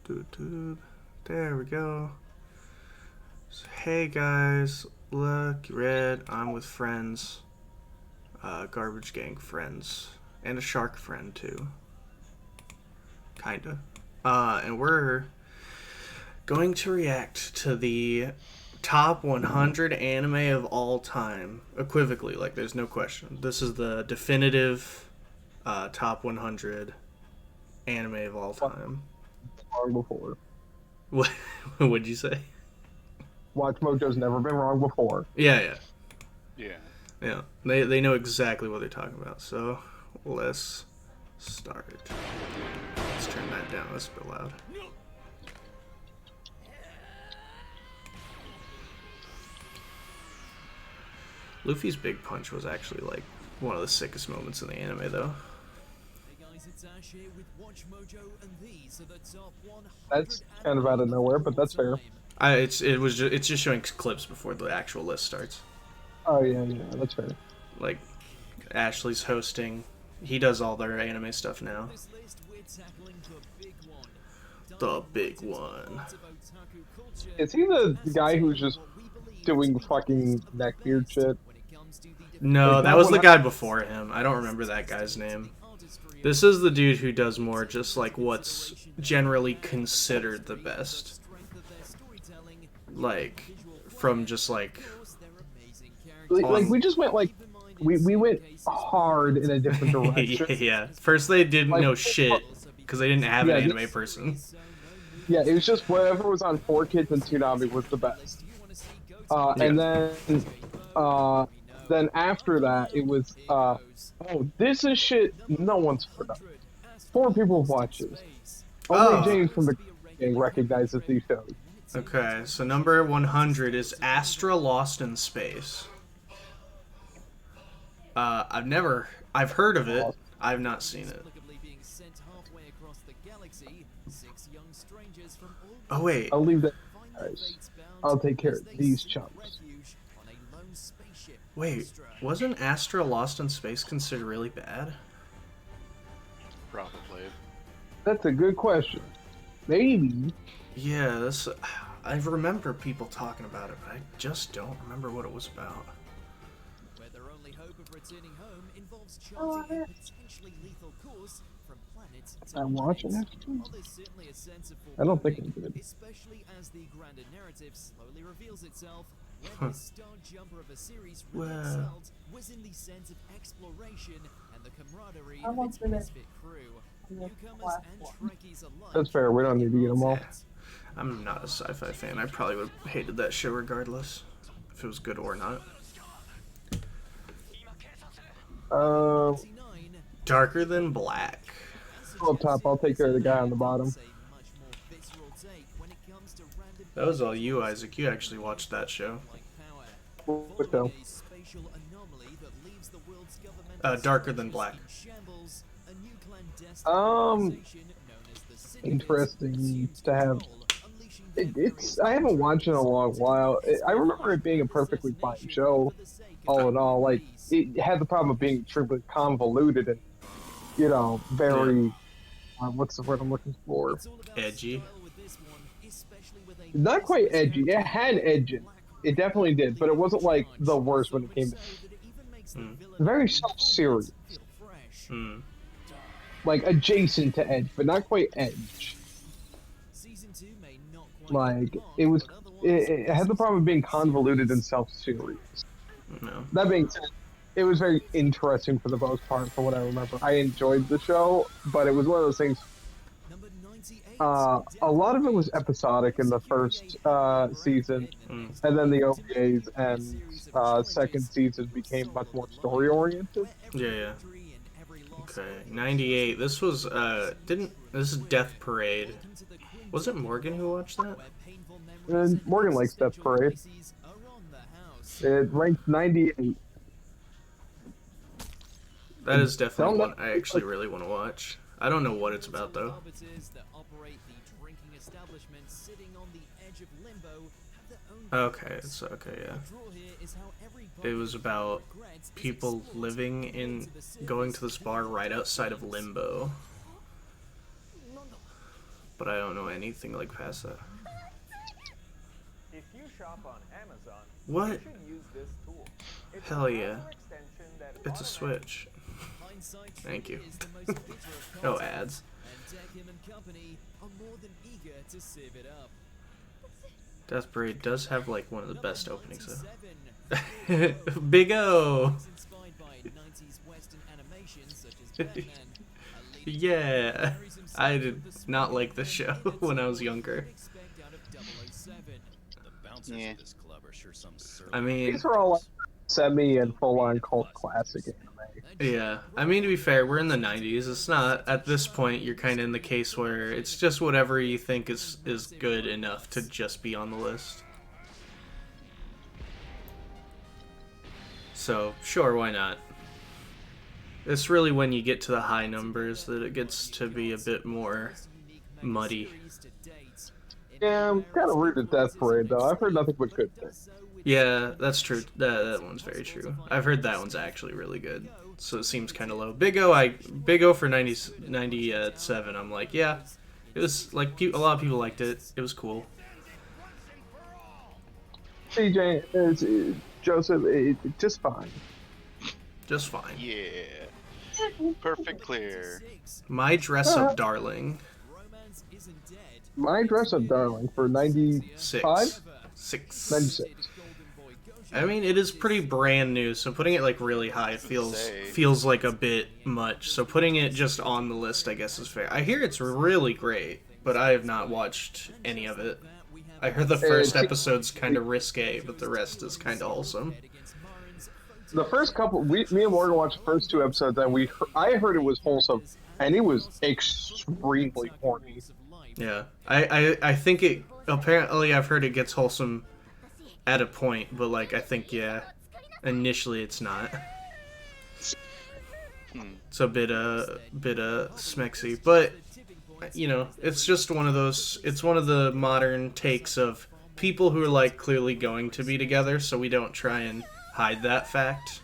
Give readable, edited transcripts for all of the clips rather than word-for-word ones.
There we go. So, hey guys, look, Red, I'm with friends. Garbage gang friends. And a shark friend too. Kinda. And we're going to react to the top 100 anime of all time. Equivocally, like there's no question. This is the definitive top 100 anime of all time. Wrong before. What would you say? WatchMojo's never been wrong before. Yeah. Yeah. They know exactly what they're talking about. So let's start. Let's turn that down. That's a bit loud. Luffy's big punch was actually like one of the sickest moments in the anime, though. Hey guys, it's Ash here with WatchMojo, and these are the top 100. That's kind of out of nowhere, but that's fair. It's just showing clips before the actual list starts. Oh yeah, that's fair. Like Ashley's hosting, he does all their anime stuff now. This list, we're tackling the big one. The big one. Is he the guy who's just doing fucking neckbeard shit? No, that was the guy before him. I don't remember that guy's name. This is the dude who does more just like what's generally considered the best. Like, from just like we just went like we went hard in a different direction. yeah. First they didn't know shit because they didn't have an anime person. Yeah, it was just whatever was on 4Kids and Toonami was the best. And then after that it was oh, this is shit no one's heard of. 4 people watch this. Only James from the gang recognizes these shows. Okay, so number 100 is Astra Lost in Space. I've heard of it. I've not seen it. Oh wait. I'll leave that, guys. I'll take care of these chumps. Wait, wasn't Astra Lost in Space considered really bad? Probably. That's a good question. Maybe. Yeah, I remember people talking about it, but I just don't remember what it was about. Where their only hope of returning home involves charting a potentially lethal course from planet to I'm watching it. While there's certainly a sense of I don't think I'm foreboding, good. especially as the grander narrative slowly reveals itself, where the star jumper of a series really excelled was in the sense of exploration and the camaraderie of its misfit crew. Newcomers and Trekkies alike. That's fair. We don't need to get them all. I'm not a sci-fi fan. I probably would have hated that show regardless, if it was good or not. Darker Than Black. Up top, I'll take care of the guy on the bottom. That was all you, Isaac. You actually watched that show. What though? Darker Than Black. Interesting to have. It's. I haven't watched it in a long while. I remember it being a perfectly fine show, all in all. Like it had the problem of being extremely convoluted and, very. What's the word I'm looking for? Edgy. Not quite edgy. It had edge in it. It definitely did, but it wasn't like the worst when it came to very self-serious. Like adjacent to edge, but not quite edge. Like it had the problem of being convoluted and self-serious. No. That being said, it was very interesting for the most part, from what I remember. I enjoyed the show, but it was one of those things. A lot of it was episodic in the first season, and then the OVAs and second season became much more story-oriented. Yeah. Okay, 98. This was this is Death Parade. Was it Morgan who watched that? And Morgan likes Death Parade. It ranked 98. That is definitely one I actually really want to watch. I don't know what it's about though. Okay, it's okay, yeah. It was about people going to this bar right outside of Limbo. but I don't know anything like past that. If you shop on Amazon, What? you should use this tool. It's Hell a yeah. browser extension that It's a Switch. Hindsight Thank you. is the most bitter of No content, ads. and Deckham and company are more than eager to sieve it up. Death Parade does have like one of the Number best openings 97, though. Big O! is inspired by 90s Western animation such as Batman. A leading Yeah. carries himself I with did the not speed like this and show intensity when I was you would younger. expect out of 007. The bouncers Yeah. of this club are sure some surly I mean, These are all like semi and full-on cult classic anime. yeah. I mean, to be fair, we're in the 90s. It's not, at this point, you're kind of in the case where it's just whatever you think is good enough to just be on the list. So, sure, why not? It's really when you get to the high numbers that it gets to be a bit more muddy. Yeah, I'm kind of rooting Death Parade though. I've heard nothing but good things. Yeah, that's true. That one's very true. I've heard that one's actually really good. So it seems kind of low. Big O for 97, I'm like, yeah. It was, like, a lot of people liked it. It was cool. CJ, Joseph, just fine. Just fine. Yeah. Perfect clear. My dress-up darling. My dress-up darling for 95? 6. 96. I mean, it is pretty brand new, so putting it like really high feels like a bit much. So putting it just on the list, I guess, is fair. I hear it's really great, but I have not watched any of it. I heard the first episode's kind of risque, but the rest is kind of wholesome. The first couple, me and Morgan watched the first 2 episodes, and I heard it was wholesome, and it was extremely horny. Yeah, I think it, apparently I've heard it gets wholesome at a point, but like, I think, yeah, initially it's not. It's a bit smexy, but, you know, it's just one of those, it's one of the modern takes of people who are like clearly going to be together, so we don't try and hide that fact.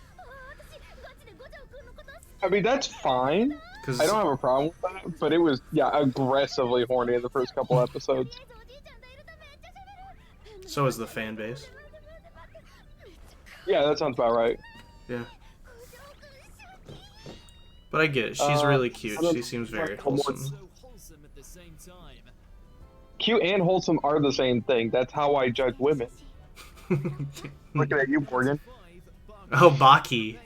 I mean, that's fine. I don't have a problem with that, but it was, yeah, aggressively horny in the first couple episodes. So is the fan base. Yeah, that sounds about right. Yeah. But I get it. She's really cute. She seems very wholesome. Cute and wholesome are the same thing. That's how I judge women. Looking at you, Morgan. Oh, Baki.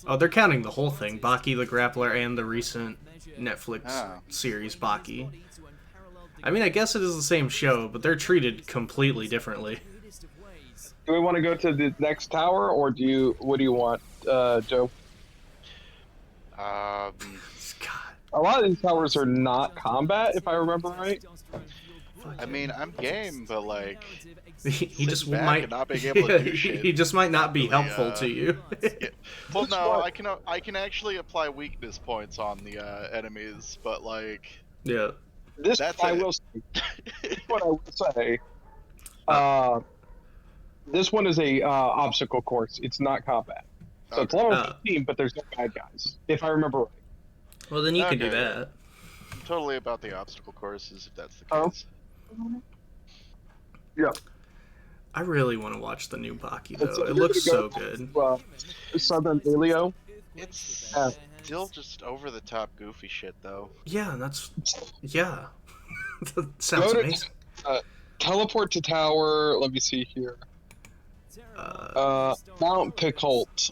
Oh, they're counting the whole thing. Baki the Grappler and the recent Netflix series Baki. I mean, I guess it is the same show, but they're treated completely differently. Do we want to go to the next tower, or what do you want, Joe? God. A lot of these towers are not combat, if I remember right. I mean, I'm game, but like, he just back might and not being able to do shit. He just might not be Really, helpful to you. Yeah. Well, no, I can actually apply weakness points on the enemies, but like, Yeah. This That's I it. will say. This one I will say. This one is a obstacle course. It's not combat. So it's level 15, but there's no bad guys, if I remember right. Well, then you can do Okay. that. I'm totally about the obstacle courses if that's the Oh. case. Yeah. I really want to watch the new Baki, though. It looks so good. Southern Elio. It's Yeah. still just over the top goofy shit though. Yeah, that's... Yeah. That sounds Go to- amazing. Teleport to tower. Let me see here. Mount Picoult.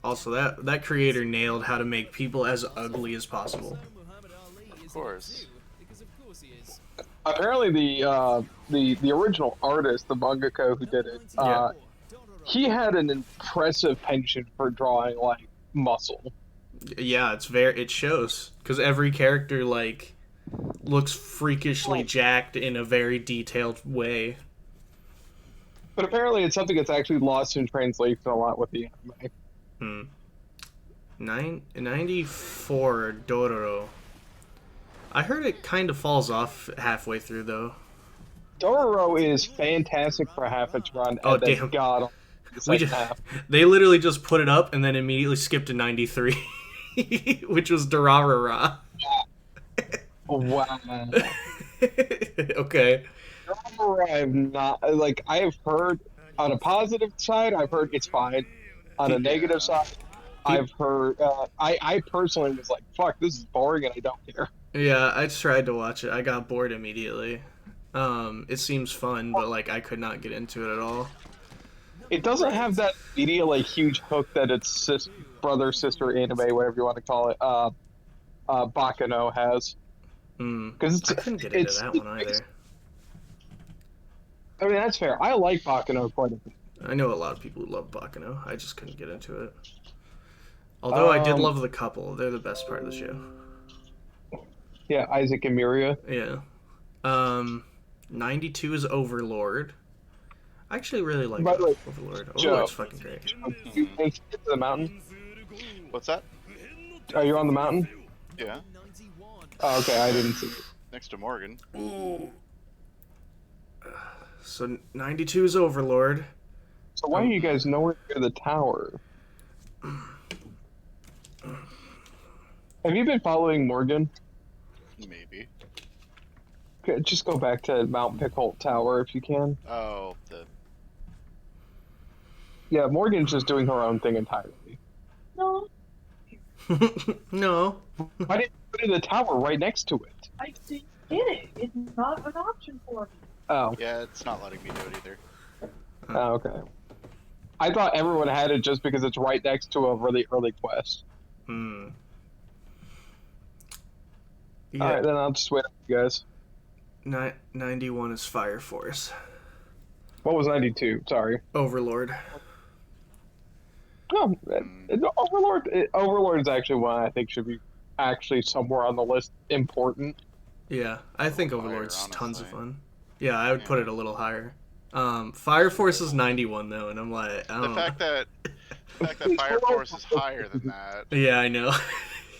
Also, that creator nailed how to make people as ugly as possible. Of course. Apparently, the original artist, the mangaka who did it, Yeah. he had an impressive penchant for drawing like muscle. Yeah, it shows. Because every character, like, looks freakishly jacked in a very detailed way. But apparently, it's something that's actually lost in translation a lot with the anime. 94 Dororo. I heard it kind of falls off halfway through, though. Dororo is fantastic for half its run. Oh, and then damn. God, They literally just put it up and then immediately skipped to 93, which was Durarara. Wow. Okay. I've not like I have heard on a positive side, I've heard it's fine. On a negative side, I've heard I personally was like, fuck, this is boring and I don't care. Yeah, I tried to watch it. I got bored immediately. It seems fun, but like I could not get into it at all. It doesn't have that immediate like huge hook that its brother sister anime, whatever you want to call it, Bakano has. Because I couldn't get into that one either. I mean, that's fair. I like Bakano quite a bit. I know a lot of people who love Bakano. I just couldn't get into it. Although I did love the couple. They're the best part of the show. Yeah, Isaac and Miria. Yeah. 92 is Overlord. I actually really like By the way, Overlord. Joe. Overlord's fucking great. You get to the mountain? What's that? Are you on the mountain? Yeah, Oh, okay, I didn't see it. next to Morgan. So 92 is Overlord. So why are you guys nowhere near the tower? Have you been following Morgan? Maybe. Okay, just go back to Mount Pickholt Tower if you can. Oh, the Yeah, Morgan's just doing her own thing entirely. No, No. Why didn't you put in the tower right next to it? I didn't get it. It's not an option for me. Oh, yeah, it's not letting me do it either. oh, okay. I thought everyone had it just because it's right next to a really early quest. Yeah. Alright, then I'll just wait up you guys. 91 is Fire Force. What was 92? Sorry. Overlord. Oh, Overlord is actually one I think should be actually somewhere on the list important. Yeah, I think Higher, Overlord's tons of honestly. fun. Yeah, I would put it a little higher. Fire Force is 91 though, and I'm like, I The don't fact that Fire Force is higher than that Yeah, I know.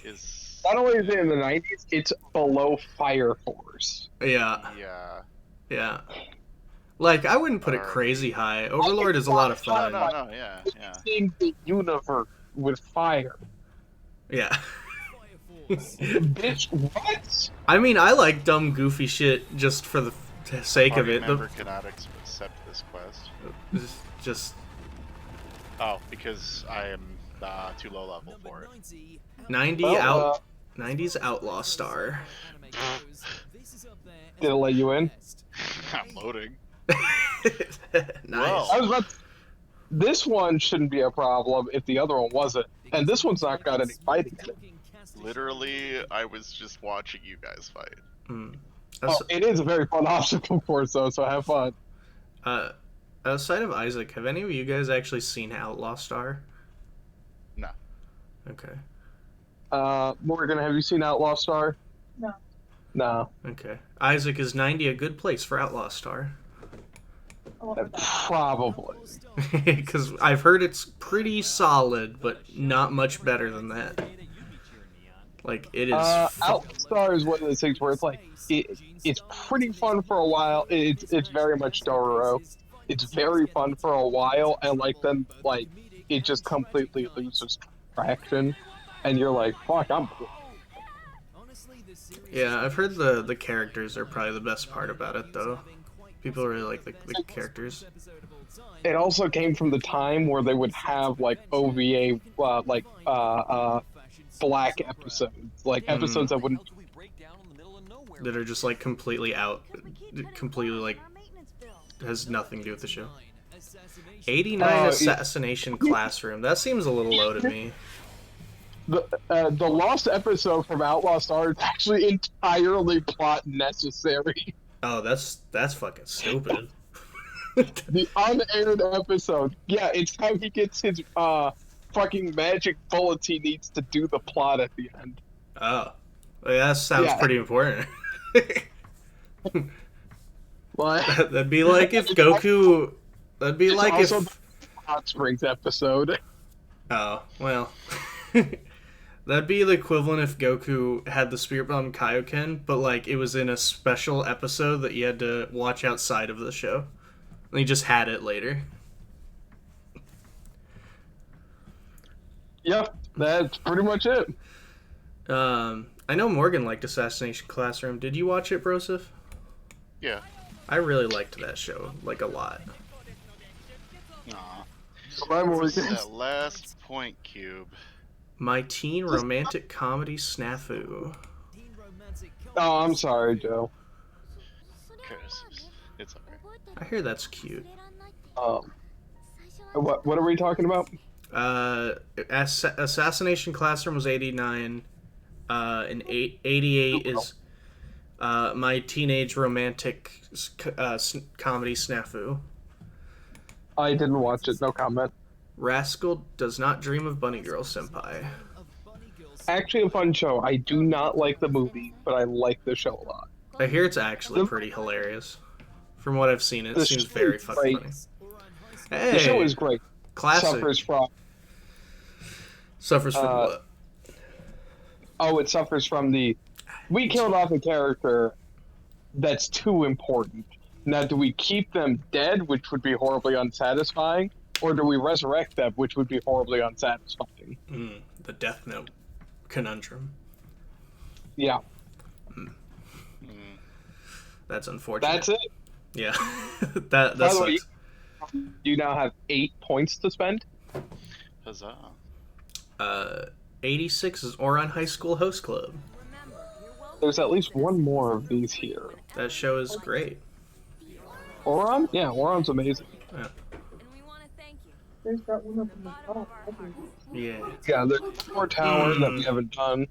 is Not only is it in the 90s, it's below Fire Force. Yeah, yeah. yeah. Like, I wouldn't put it crazy high. Overlord is a lot of No, fun. no, yeah. Seeing the universe with fire. Yeah. Bitch, what? I mean, I like dumb, goofy shit just for the sake of Party it. member cannot accept this quest. Just Oh, because I am too low level for it. 90 Well, 90's Outlaw Star. Did it let you in? I'm loading. Nice. Well. I was about to... This one shouldn't be a problem if the other one wasn't. And this one's not got any fighting in it. Literally, I was just watching you guys fight. Oh, it is a very fun obstacle course, though, so have fun. Outside of Isaac, have any of you guys actually seen Outlaw Star? No. Okay. Morgan, have you seen Outlaw Star? No. No. Okay. Isaac, is 90 a good place for Outlaw Star? Probably. Because I've heard it's pretty solid, but not much better than that. Like, it is... Outlaw Star is one of those things where it's like, it's pretty fun for a while. It's very much Dororo. It's very fun for a while, and like then like it just completely loses traction, and you're like, fuck, I'm. Yeah, I've heard the characters are probably the best part about it, though. People really like the characters. It also came from the time where they would have like OVA, black episodes, like episodes that wouldn't. That are just like completely like has nothing to do with the show. 89 Assassination Classroom. That seems a little low to me. The lost episode from Outlaw Star is actually entirely plot necessary. Oh, that's fucking stupid. The unaired episode, yeah, it's how he gets his fucking magic bullets he needs to do the plot at the end. Oh, well, that sounds pretty important. What? That'd be like if Goku. That'd be It's like also if. the Hot Springs episode. Oh well. That'd be the equivalent if Goku had the Spirit Bomb Kaioken, but like it was in a special episode that you had to watch outside of the show. And he just had it later. Yep, that's pretty much it. I know Morgan liked Assassination Classroom. Did you watch it, Broseph? Yeah. I really liked that show, like a lot. Aw. Bye, Morgan. That last point cube. My teen romantic comedy snafu. Oh, I'm sorry, Joe. Curses. It's alright. I hear that's cute. What are we talking about? Assassination Classroom was 89. And 88 is my teenage romantic comedy snafu. I didn't watch it. No comment. Rascal does not dream of Bunny Girl Senpai. Actually, a fun show. I do not like the movie, but I like the show a lot. I hear it's actually pretty hilarious. From what I've seen, it The seems show very is fucking great. funny. Hey, The show is great. classic. Suffers from what? it suffers from the we killed off a character that's too important. Now, do we keep them dead, which would be horribly unsatisfying, or do we resurrect them, which would be horribly unsatisfying? The Death Note conundrum. Yeah, That's unfortunate. that's it. Yeah, that By the way, sucks. you now have 8 points to spend. Huzzah. 86 is Oron High School Host Club. There's at least one more of these here. That show is great. Oron? Yeah, Oron's amazing. Yeah. There's that one up in the top. Yeah. Yeah, there's more towers that we haven't done.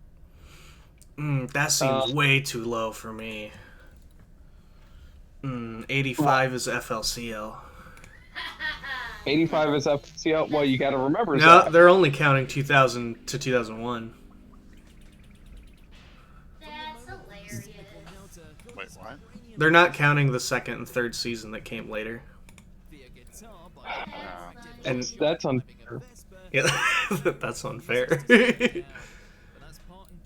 That seems way too low for me. 85 is FLCL. 85 is FCL. Well, you gotta remember No, that. they're only counting 2000 to 2001. That's hilarious. Wait, what? They're not counting the second and third season that came later. And That's unfair. yeah, that's unfair.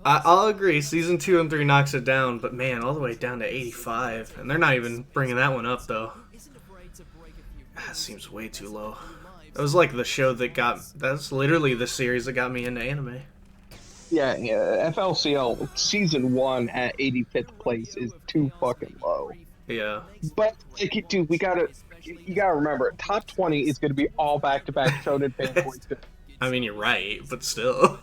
I'll agree. Season 2 and 3 knocks it down, but man, all the way down to 85, and they're not even bringing that one up though. That seems way too low. That was like the show that got. That's literally the series that got me into anime. Yeah, FLCL season 1 at 85th place is too fucking low. Yeah. But like, dude, you gotta remember, top 20 is gonna be all back-to-back shonen fanboys. I mean, you're right, but still.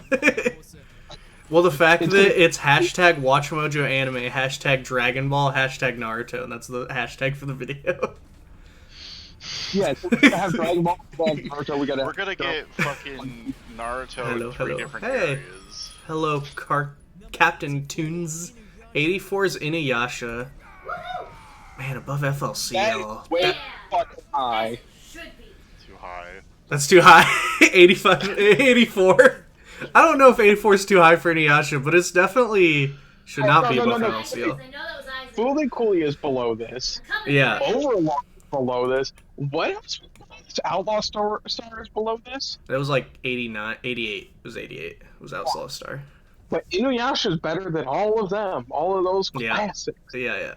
Well, the fact that it's hashtag WatchMojo anime, hashtag Dragon Ball, hashtag Naruto, and that's the hashtag for the video. Yeah, so we gotta have Dragon Ball, we gotta have Naruto, we gotta. We're gonna get fucking Naruto in 3 different areas. Hello, Captain Toons. 84 is Inuyasha. Man, above FLCL. That is way fucking high. Should be. Too high. That's too high. 85, 84. I don't know if 84 is too high for Inuyasha, but it's definitely should not be above FLCL. I know that was Isaac. Fully Cooley is below this. Yeah. Overlord is below this. What else? Outlaw Star is below this. It was like 89, 88. It was 88. It was Outlaw Star. But Inuyasha is better than all of them. All of those Yeah. classics. Yeah.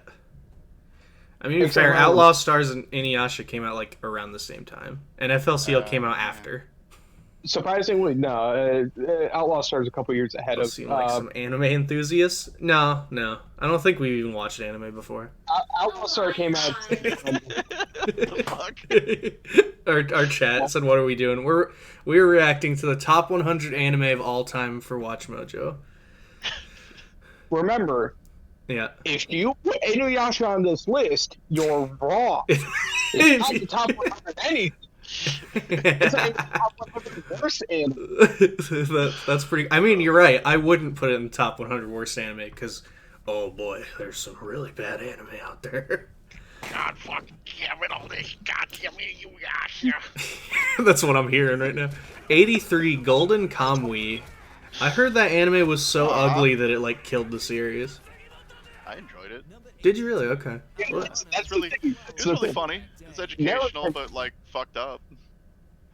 I mean, to be Except fair, for- Outlaw Stars and Inuyasha came out like around the same time, and FLCL came out after. Surprisingly, no. Outlaw Star is a couple years ahead of. Seem like some anime enthusiasts. No. I don't think we even watched anime before. Outlaw Star came out. The fuck? Our chat said, "What are we doing?" We're reacting to the top 100 anime of all time for WatchMojo. Remember, Yeah. if you put Inuyasha on this list, you're wrong. It's not the top 100 anything. It's not even the top 100 worst anime. That's pretty. I mean, you're right. I wouldn't put it in the top 100 worst anime because, oh boy, there's some really bad anime out there. God fucking damn it, all this goddamn Inuyasha. That's what I'm hearing right now. 83 Golden Kamui. I heard that anime was so ugly that it like killed the series. I enjoyed it. Did you really? Okay. Well, It's really, it was really funny. It's educational, but like fucked up.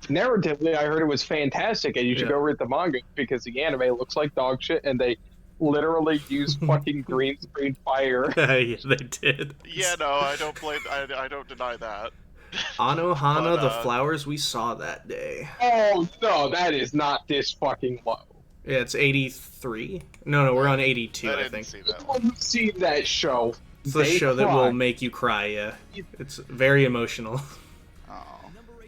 Narratively, I heard it was fantastic, and you should Yeah. go read the manga because the anime looks like dog shit, and they literally use fucking green screen fire. yeah, they did. Yeah, no, I don't blame. I don't deny that. Anohana, But, the flowers we saw that day. Oh no, that is not this fucking low. Yeah, it's 83. No, we're on 82, I didn't think. see that. When you see that show, It's the they show that cry. will make you cry, yeah. It's very emotional. Oh.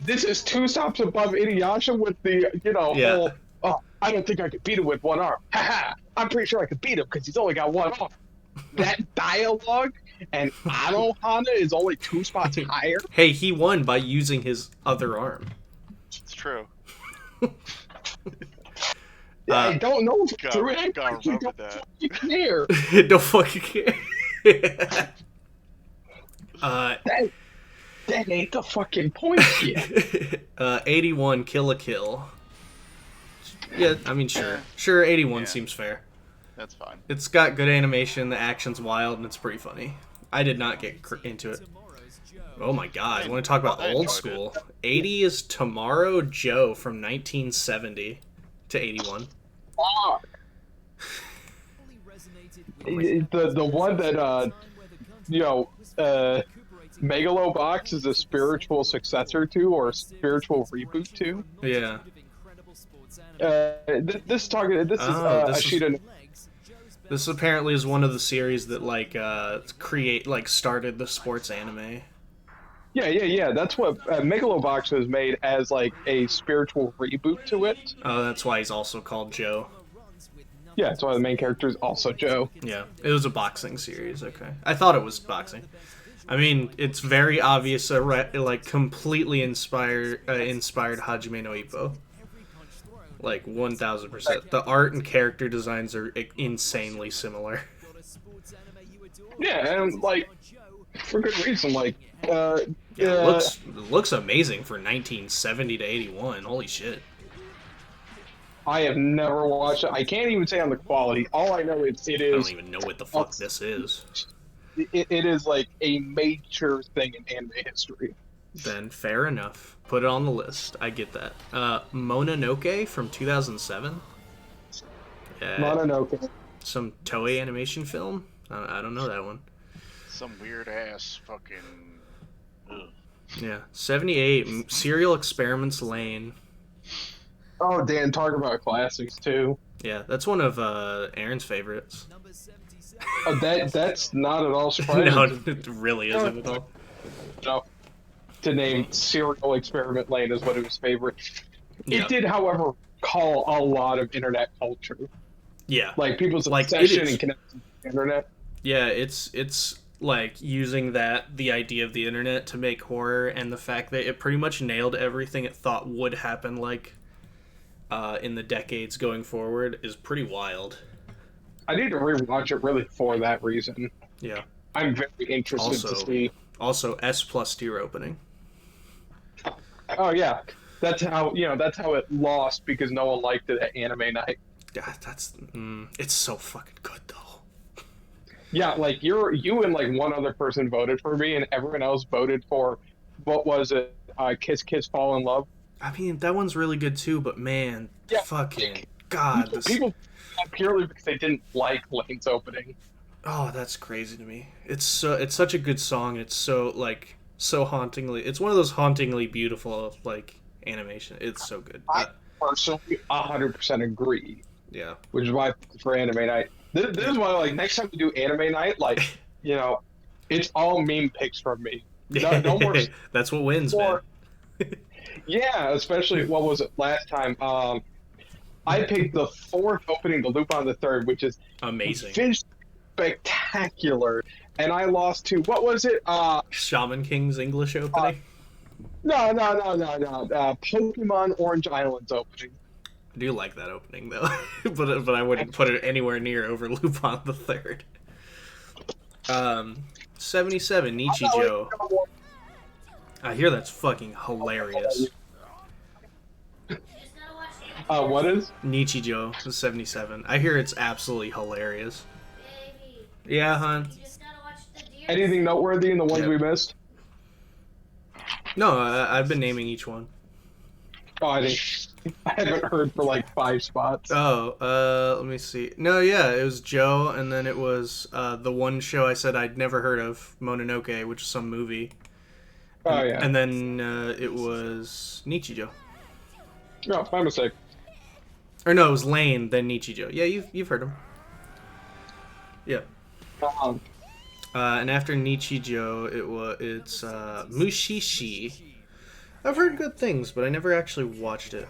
This is 2 stops above Inuyasha with the, Yeah. whole, oh, I don't think I could beat him with one arm. Haha, I'm pretty sure I could beat him because he's only got one arm. That dialogue and Anohana is only 2 spots higher. Hey, he won by using his other arm. It's true. I don't know if it's true. I gotta actually remember don't that. fucking care. Don't fucking care. That ain't the fucking point yet. 81, Kill a Kill. Yeah, I mean, sure. Sure, 81 Yeah. seems fair. That's fine. It's got good animation, the action's wild, and it's pretty funny. I did not get into it. Oh my god, you want to talk about I old enjoyed school? 80 is Tomorrow Joe from 1970 to 81. Fuck. The one that, Megalobox is a spiritual successor to or spiritual reboot to. Yeah. This is Ashita. This apparently is one of the series that started the sports anime. Yeah. That's what Megalobox was made as like a spiritual reboot to it. Oh, that's why he's also called Joe. Yeah, that's why the main character is also Joe. Yeah, it was a boxing series. Okay, I thought it was boxing. I mean, it's very obvious, completely inspired Hajime no Ippo. Like 1000%. The art and character designs are insanely similar. Yeah, and for good reason. It looks amazing for 1970 to 81. Holy shit. I have never watched it. I can't even say on the quality. All I know is I don't even know what the fuck this is. It is like a major thing in anime history. Then fair enough. Put it on the list. I get that. Mononoke from 2007. Mononoke. Some Toei animation film. I don't know that one. Some weird ass fucking. Ugh. Yeah. 78. Serial Experiments Lane. Oh, Dan, talk about classics too. Yeah, that's one of Aaron's favorites. Oh, that's not at all surprising. No, it really isn't at all. No. To name Serial Experiment Lane is one of his favorite. Yeah. It did, however, call a lot of internet culture. Yeah. Like people's Like, obsession and connection to the internet. Yeah, it's like using the idea of the internet to make horror, and the fact that it pretty much nailed everything it thought would happen, in the decades going forward, is pretty wild. I need to rewatch it really for that reason. Yeah. I'm very interested to see. Also, S plus tier opening. Oh yeah, that's how it lost because no one liked it at Anime Night. Yeah, it's so fucking good though. Yeah, like you and like one other person voted for me, and everyone else voted for what was it? Kiss Kiss Fall in Love. I mean, that one's really good too, but man, Yeah. fucking god, People purely because they didn't like Lane's opening. Oh, that's crazy to me. It's such a good song. It's so hauntingly. It's one of those hauntingly beautiful animation. It's so good. I personally 100% agree. Yeah. Which is why for Anime Night. This is why next time we do Anime Night, it's all meme pics from me. No more. That's what wins, man. Yeah, especially what was it last time? I picked the 4th opening to Lupin the Third, which is amazing, spectacular, and I lost to what was it? Shaman King's English opening. No. Pokemon Orange Island's opening. I do like that opening though, but I wouldn't put it anywhere near over Lupin the Third. 77 Nichijou. I hear that's fucking hilarious. What is? Nichijou, the 77. I hear it's absolutely hilarious. Yeah, hon. Anything noteworthy in the ones we missed? No, I've been naming each one. Oh, I haven't heard for 5 spots. Oh, let me see. No, yeah, it was Joe, and then it was the one show I said I'd never heard of, Mononoke, which is some movie. Oh, yeah. And then it was Nichijou. No, my mistake. Or no, it was Lane, then Nichijou. Yeah, you've heard him. Yeah. And after Nichijou, it's Mushishi. I've heard good things, but I never actually watched it.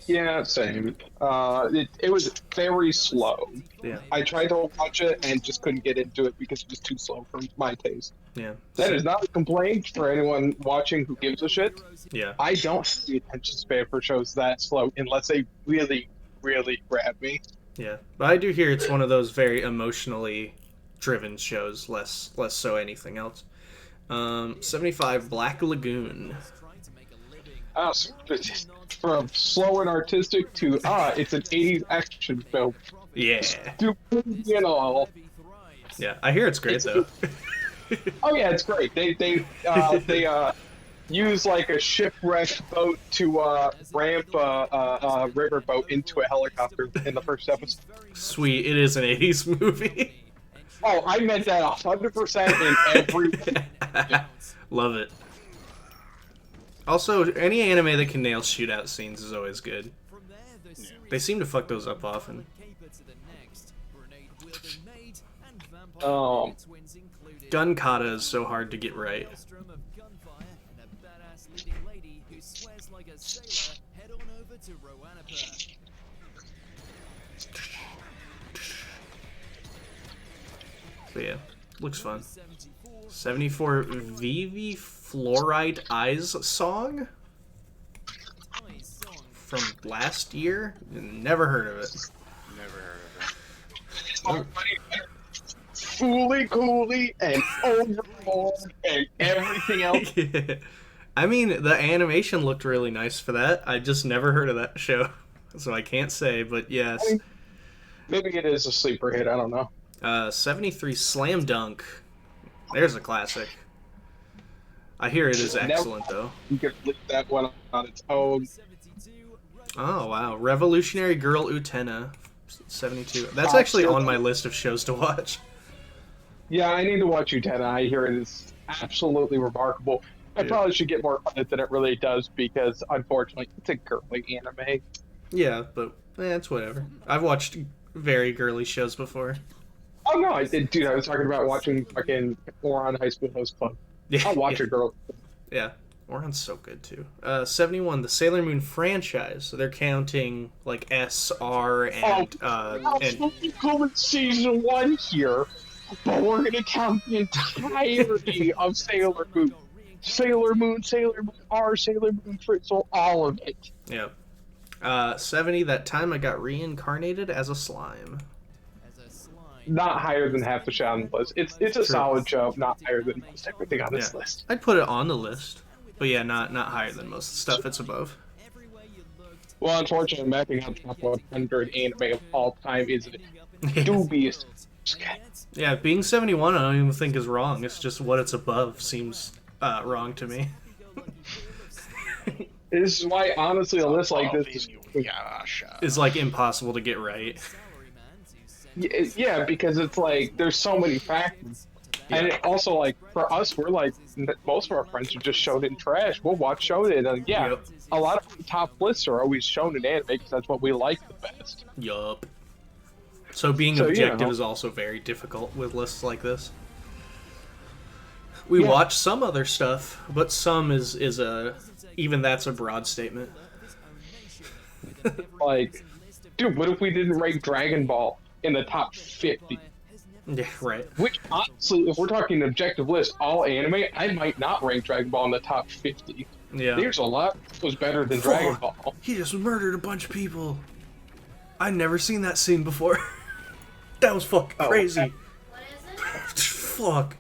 Yeah, same. It was very slow. Yeah. I tried to watch it and just couldn't get into it because it was too slow for my taste. Yeah. That is not a complaint for anyone watching who gives a shit. Yeah. I don't have the attention span for shows that slow unless they really, really grab me. Yeah. But I do hear it's one of those very emotionally driven shows, less so anything else. 75 Black Lagoon. From slow and artistic to it's an 80s action film. Yeah. Stupid and all. Yeah, I hear it's great though. Oh yeah, it's great. They use like a shipwrecked boat to ramp a riverboat into a helicopter in the first episode. Sweet, it is an 80s movie. Oh, I meant that 100% in every. Love it. Also, any anime that can nail shootout scenes is always good. They seem to fuck those up often. Gun kata is so hard to get right. But yeah, looks fun. 74 Vivi Fluorite Eyes song? From last year? Never heard of it. Never heard of it. Fooly Cooly and Overlord and everything else. Yeah. I mean, the animation looked really nice for that. I just never heard of that show. So I can't say, but yes. I mean, maybe it is a sleeper hit, I don't know. 73 Slam Dunk. There's a classic. I hear it is excellent, though. You can leave that one on its own. Oh, wow. Revolutionary Girl Utena. 72. That's actually on my list of shows to watch. Yeah, I need to watch Utena. I hear it is absolutely remarkable. I probably should get more credit than it really does because, unfortunately, it's a girly anime. Yeah, but it's whatever. I've watched very girly shows before. Oh, no, I did, dude. I was talking about watching fucking Oran High School Host Club. Yeah, I'll watch it, girl. Yeah, Oran's so good, too. 71, the Sailor Moon franchise. So they're counting, like, S, R, and... and cool Season 1 here, but we're going to count the entirety of Sailor Moon. Sailor Moon, R, Sailor Moon Frizzle, all of it. Yeah. 70, that time I got reincarnated as a slime. Not higher than half the show on the list. It's a solid show, not higher than most everything on this list. I'd put it on the list, but yeah, not higher than most stuff it's above. Well, unfortunately, mapping out top 100 anime of all time is dubious. Yeah, being 71, I don't even think is wrong. It's just what it's above seems wrong to me. This is why, honestly, a list like this is like impossible to get right. Yeah, because it's like there's so many factors, and it also like for us, we're like most of our friends are just shonen trash. We'll watch shonen, and a lot of the top lists are always shonen anime because that's what we like the best. Yup. So being objective is also very difficult with lists like this. We watch some other stuff, but some is even that's a broad statement. Like, dude, what if we didn't rank Dragon Ball in the top 50? Yeah, right. Which, honestly, if we're talking objective list, all anime, I might not rank Dragon Ball in the top 50. Yeah. There's a lot that was better than Dragon Ball. He just murdered a bunch of people. I'd never seen that scene before. That was fucking crazy. What is it? Fuck.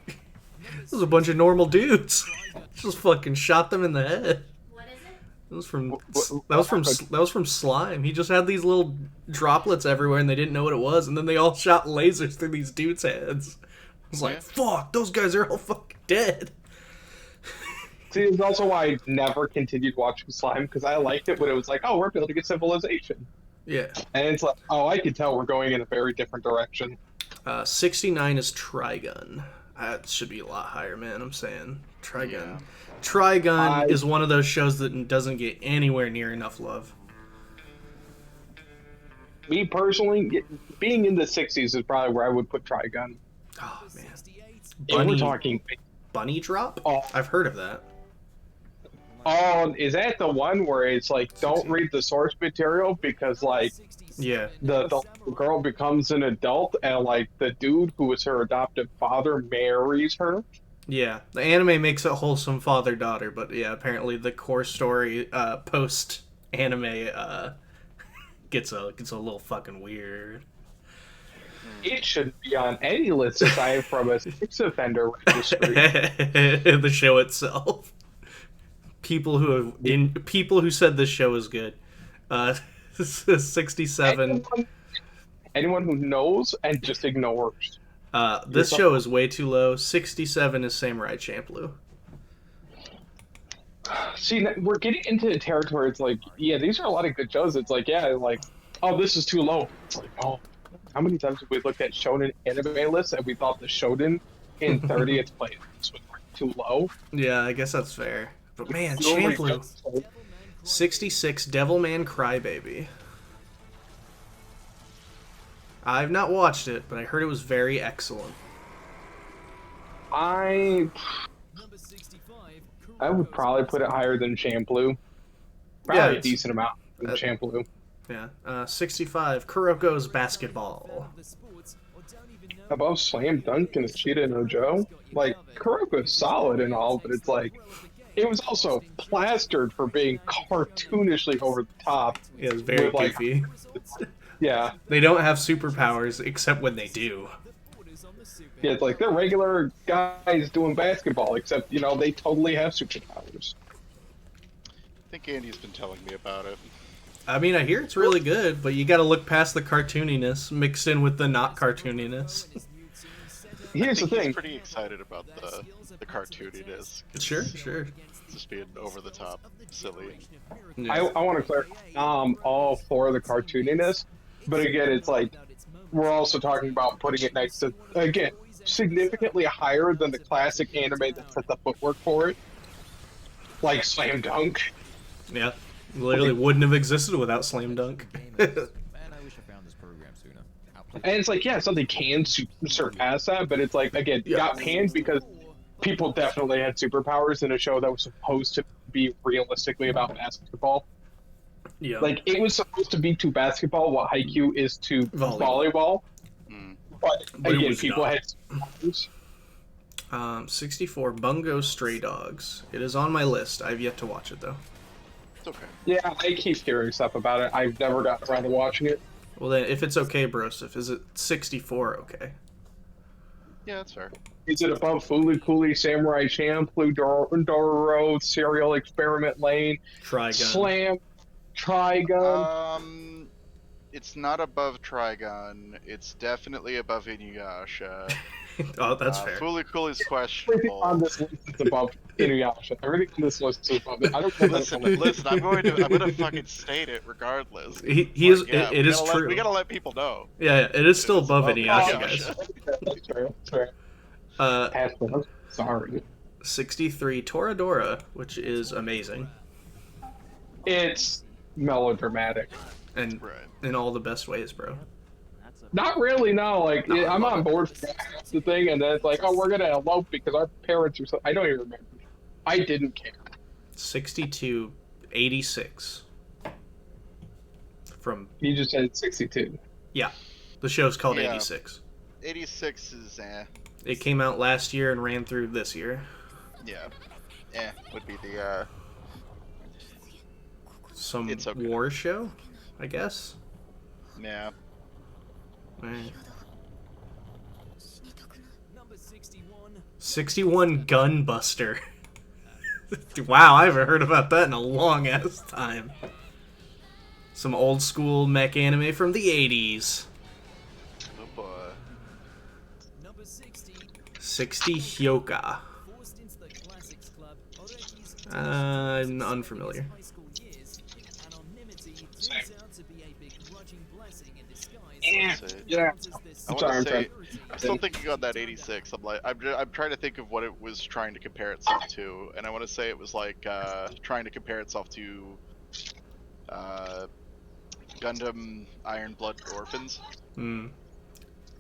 This was a bunch of normal dudes. Just fucking shot them in the head. What is it? That was from Slime. He just had these little droplets everywhere, and they didn't know what it was, and then they all shot lasers through these dudes' heads. I was like, "Fuck, those guys are all fucking dead." See, it's also why I never continued watching Slime because I liked it when it was like, "Oh, we're building a civilization." Yeah. And it's like, "Oh, I can tell we're going in a very different direction." 69 is Trigun. That should be a lot higher, man. I'm saying Trigun. Yeah. Trigun is one of those shows that doesn't get anywhere near enough love. Me personally, being in the 60s is probably where I would put Trigun. Oh man, If we're talking, bunny drop. oh, I've heard of that. oh, is that the one where it's like, don't read the source material because like Yeah. the girl becomes an adult and like the dude who was her adoptive father marries her? Yeah, the anime makes it wholesome father-daughter, but yeah, apparently the core story post anime gets a little fucking weird. It shouldn't be on any list aside from a sex offender registry. The show itself. People who said this show is good. 67. Anyone who knows and just ignores. This show is way too low. 67 is Samurai Champloo. See, we're getting into the territory. It's like, yeah, these are a lot of good shows. It's like, yeah, like, oh, this is too low. It's like, oh, how many times have we looked at shonen anime lists and we thought the shonen in 30th place was too low? Yeah, I guess that's fair. But man, Champloo. 66, Devilman Crybaby. I've not watched it, but I heard it was very excellent. I would probably put it higher than Champloo. Probably a decent amount than Champloo. Yeah. 65, Kuroko's Basketball. Above Slam Dunk and Ashita no Joe? Like, Kuroko's solid and all, but it's like, it was also plastered for being cartoonishly over the top. Yeah, it's very goofy. Yeah. They don't have superpowers, except when they do. Yeah, it's like they're regular guys doing basketball, except, you know, they totally have superpowers. I think Andy's been telling me about it. I mean, I hear it's really good, but you gotta look past the cartooniness, mixed in with the not cartooniness. Here's the thing. He's pretty excited about the cartooniness. Sure. Just being over the top, silly. Yeah. I want to clarify, all for the cartooniness, but again, it's like, we're also talking about putting it next to, again, significantly higher than the classic anime that set the footwork for it. Like Slam Dunk. Yeah. Literally wouldn't have existed without Slam Dunk. And it's like, yeah, something can surpass that, but it's like, again, got panned because people definitely had superpowers in a show that was supposed to be realistically about basketball. Yeah. Like, it was supposed to be to basketball what Haikyuu is to volleyball. But again, people had superpowers. 64, Bungo Stray Dogs. It is on my list. I've yet to watch it, though. It's okay. Yeah, I keep hearing stuff about it. I've never gotten around to watching it. Well, then, if it's okay, Broseph, is it 64 okay? Yeah, that's fair. Is it above Fooly Cooly, Samurai Champloo, Dororo, Serial Experiment Lane, Trigun. Slam, Trigun? It's not above Trigun. It's definitely above Inuyasha. Oh, that's fair. Fooly Cooly's Everything questionable. on this list is above Inuyasha. Everything on this list is above it. I don't know. Listen. I'm gonna fucking state it regardless. It is true. We gotta let people know. Yeah, it is still above Inuyasha, guys. Sorry. Sorry. 63, Toradora, which is amazing. It's melodramatic. And in all the best ways, bro. Not really, no. Like, I'm on board for half the thing, and then it's like, oh, we're gonna elope because our parents are so. I don't even remember. I didn't care. 62, 86. From. You just said 62. Yeah. The show's called 86. 86 is It came out last year and ran through this year. Yeah. Would be the Some It's okay. war show, I guess. yeah. Right. 61 Gunbuster. Wow, I haven't heard about that in a long ass time. Some old school mech anime from the 80s. Oh boy. 60 Hyoka. I'm unfamiliar. Yeah. I'm still thinking on that 86. I'm trying to think of what it was trying to compare itself to, and I want to say it was like trying to compare itself to Gundam Iron Blood Orphans. Hmm.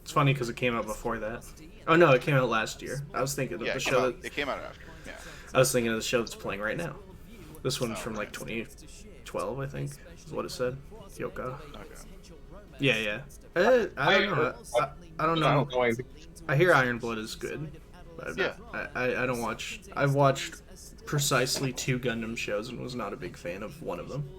It's funny because it came out before that. Oh no, it came out last year. I was thinking of Yeah, the it show it came out after. Yeah. I was thinking of the show that's playing right now. This one's from like 2012, I think, is what it said. Yoko. Okay. Yeah, yeah. I don't know. I don't know. know anything. I hear Iron Blood is good. But Yeah. I don't watch. I've watched precisely 2 Gundam shows and was not a big fan of one of them.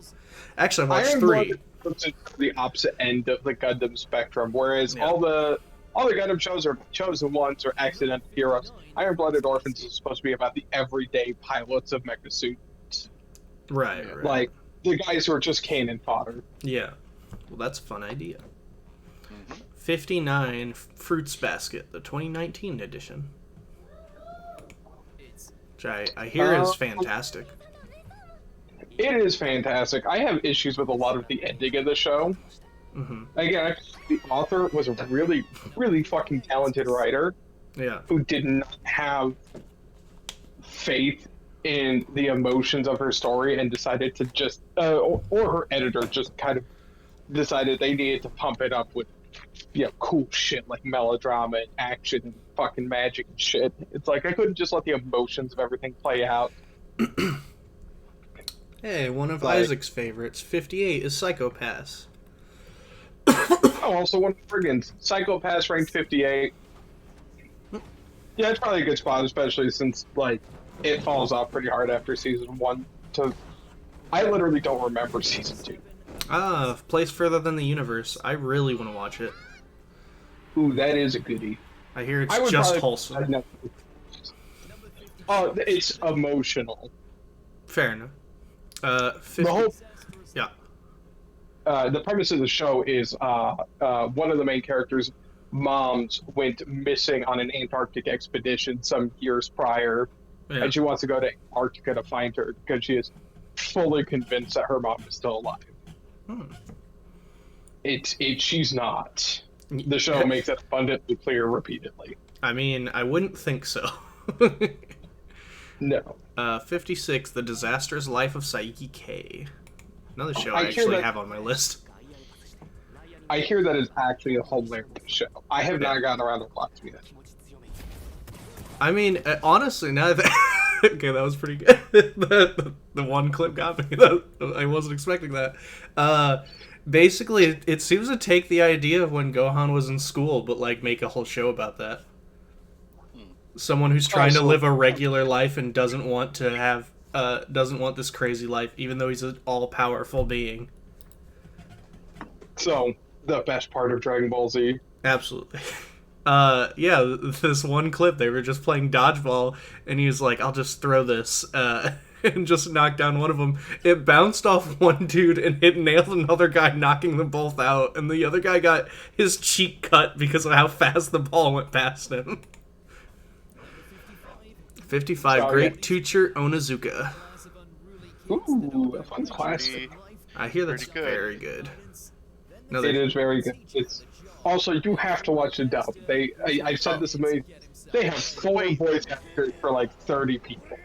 Actually, I watched Iron 3. Blood puts it to the opposite end of the Gundam spectrum, whereas Yeah. all the Gundam shows are chosen ones or accidental heroes. Iron Blooded Orphans is supposed to be about the everyday pilots of mecha suits, Right, right. like the guys who are just cannon fodder. Yeah. Well, that's a fun idea. Mm-hmm. 59 Fruits Basket, the 2019 edition. Which I hear is fantastic. It is fantastic. I have issues with a lot of the ending of the show. Hmm. Again, the author was a really, really fucking talented writer Yeah. who did not have faith in the emotions of her story and decided to just, or her editor just kind of decided they needed to pump it up with, cool shit like melodrama and action and fucking magic and shit. It's like I couldn't just let the emotions of everything play out. Hey, one of Like- Isaac's favorites, 58, is Psychopaths. Oh, also one of Friggins. Psychopaths ranked 58. Yeah, it's probably a good spot, especially since, like, it falls off pretty hard after season 1 to... I literally don't remember season 2. Place Further Than the Universe. I really want to watch it. Ooh, that is a goodie. I hear I it's would just probably- wholesome. Oh, it's emotional. Fair enough. 50, The whole... yeah. The premise of the show is one of the main characters' moms went missing on an Antarctic expedition some years prior, Yeah. and she wants to go to Antarctica to find her because she is fully convinced that her mom is still alive. Hmm. She's not. The show makes it abundantly clear repeatedly. I mean, I wouldn't think so. No. 56, The Disastrous Life of Saiki K. Another show I I hear actually that- have on my list. I hear that is actually a hilarious show. I have not gotten around to watching it. I mean, honestly, now that... okay, that was pretty good. the one clip got me. I wasn't expecting that. Basically, it seems to take the idea of when Gohan was in school, but, like, make a whole show about that. Someone who's trying to live a regular life and doesn't want to have... doesn't want this crazy life, even though he's an all-powerful being. So, the best part of Dragon Ball Z. Absolutely. Yeah, this one clip, they were just playing dodgeball, and he was like, I'll just throw this, and just knock down one of them. It bounced off one dude, and it nailed another guy, knocking them both out, and the other guy got his cheek cut because of how fast the ball went past him. 55, Sorry. Great Teacher Onizuka. Ooh, that one's classic. I hear that's Pretty good. very good. It is very good. It's also, you have to watch the dub. I've said this a million. They have 4 voice actors for like 30 people.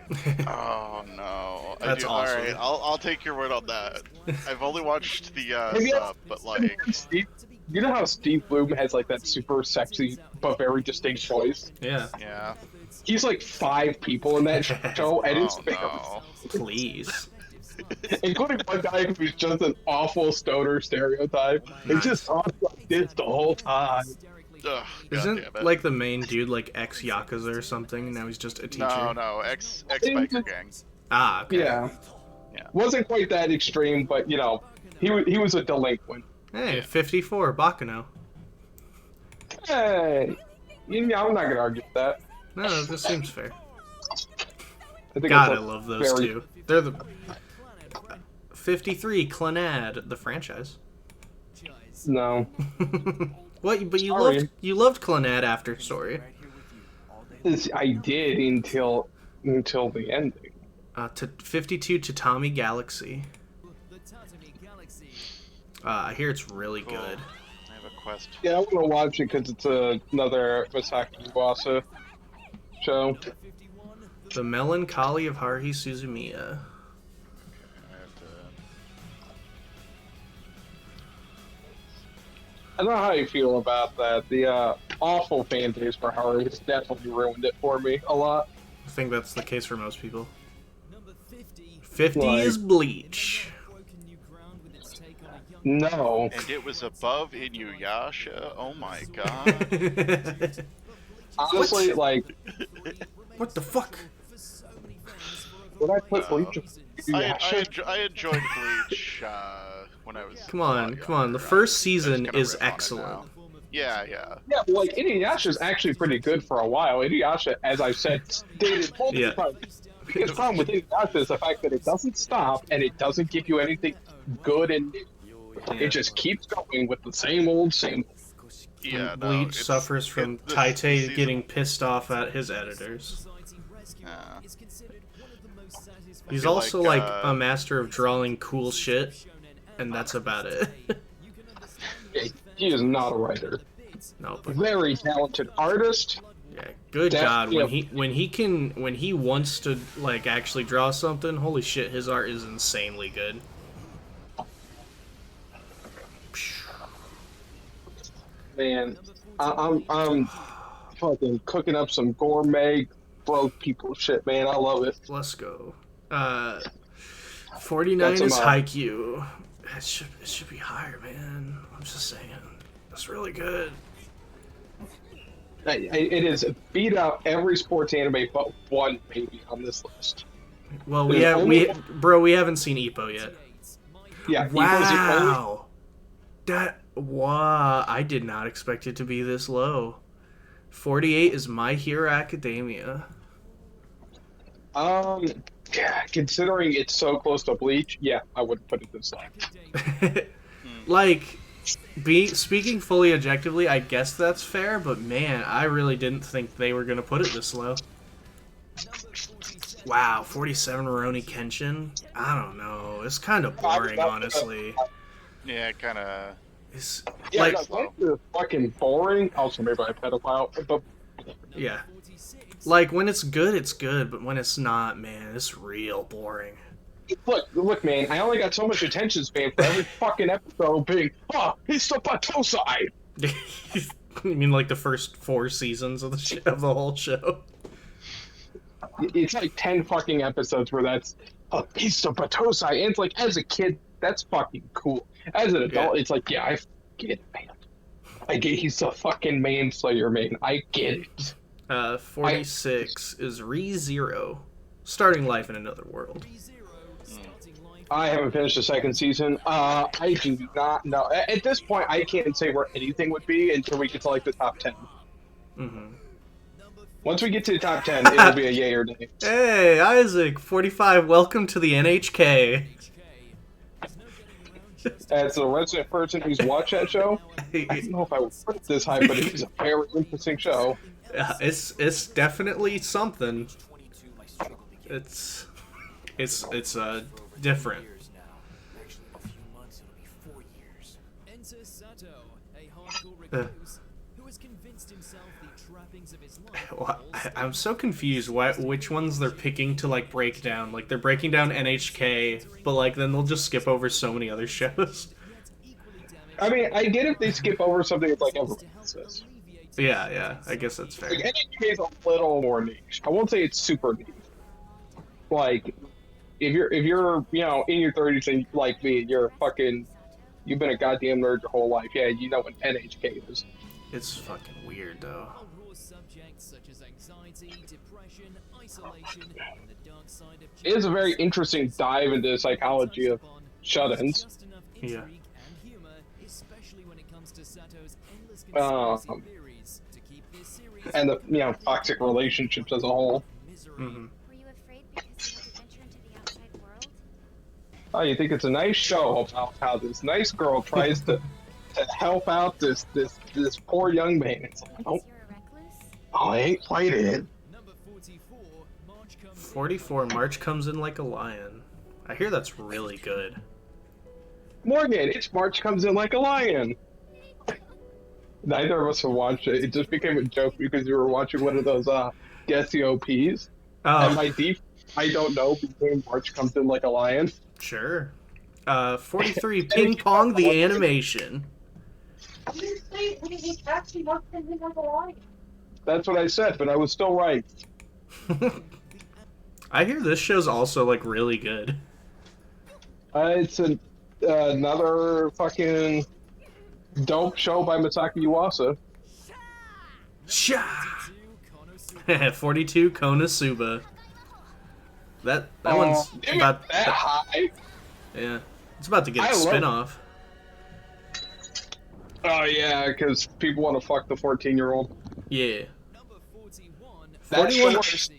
Oh no. That's awesome. Alright, I'll take your word on that. I've only watched the Have you sub, but like Steve, you know how Steve Bloom has like that super sexy but very distinct voice? Yeah. yeah. He's like 5 people in that show, and it's Oh no. Please. including one guy who's just an awful stoner stereotype. He just talks like this the whole time. Ugh, Isn't goddammit. like the main dude like ex-Yakuza or something, and now he's just a teacher? No, ex biker gang. Ah, okay. Yeah. Yeah. Wasn't quite that extreme, but you know, he was a delinquent. Hey, 54, Bakuno. Hey, I'm not gonna argue with that. No, this seems fair. I think God, I it's a love those very- two. They're the 53, Clannad, the franchise. No, What? But you Sorry. loved Clannad after Story. I did until the ending. To 52, Tatami Galaxy. I hear it's really Cool. good. I have a quest. Yeah, I want to watch it because it's another Masaki Iwasa show. The Melancholy of Haruhi Suzumiya. I have to... I don't know how you feel about that. The awful fan base for Haruhi has definitely ruined it for me a lot. I think that's the case for most people. Number 50. 50 is Bleach. Broken new ground with its take on a young No. And it was above Inuyasha. Oh my god. Honestly, like, What the fuck? would I put Bleach? I enjoyed Bleach when I was. Come a on, lot come on. The younger. first I just season kinda is rip on it excellent. now. Yeah, yeah. Yeah, but like Inuyasha's actually pretty good for a while. Inuyasha, as I've said, stated multiple Yeah. times. The biggest problem with Inuyasha is the fact that it doesn't stop and it doesn't give you anything good, and it just keeps going with the same old, same. Yeah, no, Bleach it's- suffers from this Taite season- getting pissed off at his editors. Yeah. He's feel also like, like a master of drawing cool shit, and that's about it. He is not a writer. No, but Very talented artist. yeah, good That's- God, yeah. when he wants to like actually draw something, holy shit, his art is insanely good. Man, I'm fucking cooking up some gourmet broke people shit, man. I love it. Let's go. 49 That's is enough. Haikyuu. It should be higher, man. I'm just saying. That's really good. It is beat out every sports anime but one maybe on this list. Well, There's only- we haven't seen Ippo yet. Yeah, Eagles the only- Wow. Wow, I did not expect it to be this low. 48 is My Hero Academia. Yeah, considering it's so close to Bleach, yeah, I wouldn't put it this low. Like, speaking fully objectively, I guess that's fair, but man, I really didn't think they were gonna put it this low. Wow, 47 Rurouni Kenshin? I don't know. It's kind of boring, honestly. Yeah, kind of. It's Yeah, like, no, it's fucking boring. Also made by a pedophile, but yeah. Like, when it's good, but when it's not, man, it's real boring. look, man, I only got so much attention span for every fucking episode being, oh, he's the Batosai. You mean like the first 4 seasons of of the whole show? It's like 10 fucking episodes where that's, oh, he's the Batosai. And it's like, as a kid, that's fucking cool. As an adult, it's like, yeah, I get it, man. I get he's the fucking manslayer, man. I get it. 46 is ReZero, Starting Life in Another World. I haven't finished the second season. I do not know. At this point, I can't say where anything would be until we get to like the top 10. Mm-hmm. Once we get to the top 10, it'll be a yay or nay. Hey, Isaac, 45, welcome to the NHK. As a resident person who's watched that show, I don't know if I would put it this high, but it is a very interesting show. Yeah, it's definitely something. It's different. Enter Sato, a hardcore recluse who has convinced himself the trappings of his life. Well, I'm so confused which ones they're picking to like break down. Like they're breaking down NHK, but like then they'll just skip over so many other shows. I mean, I get if they skip over something that's like Evergarden says. Yeah, I guess that's fair. Like, NHK is a little more niche. I won't say it's super niche. Like, if you're in your 30s and like me, you've been a goddamn nerd your whole life. Yeah, you know what NHK is. It's fucking weird though. Subjects such as anxiety, depression, isolation, and the dark side of It is a very interesting dive into the psychology of shut-ins. Yeah. especially when it comes to Sato's endless Um, theories to keep this series And the toxic relationships as a whole. Mm-hmm. Were you afraid because you had to venture into the outside world? Oh, you think it's a nice show about how this nice girl tries to help out this poor young man. It's like, oh, Because you're a recluse? I ain't quite it. Number 44, March comes 44, March Comes In Like a Lion. I hear that's really good. Morgan, it's March Comes In Like a Lion. Neither of us have watched it. It just became a joke because you were watching one of those guess the OPs. And Oh, my deep, I don't know, became March Comes In Like a Lion. sure. 43, Ping Pong the Animation. That's what I said, but I was still right. I hear this show's also like really good. It's another fucking dope show by Masaki Yuasa. Sha. 42 Konosuba. That one's Damn it, about that high. yeah. It's about to get a I love- spin-off. Oh yeah, because people want to fuck the 14-year-old. Yeah. Number 41. That's 41 the worst.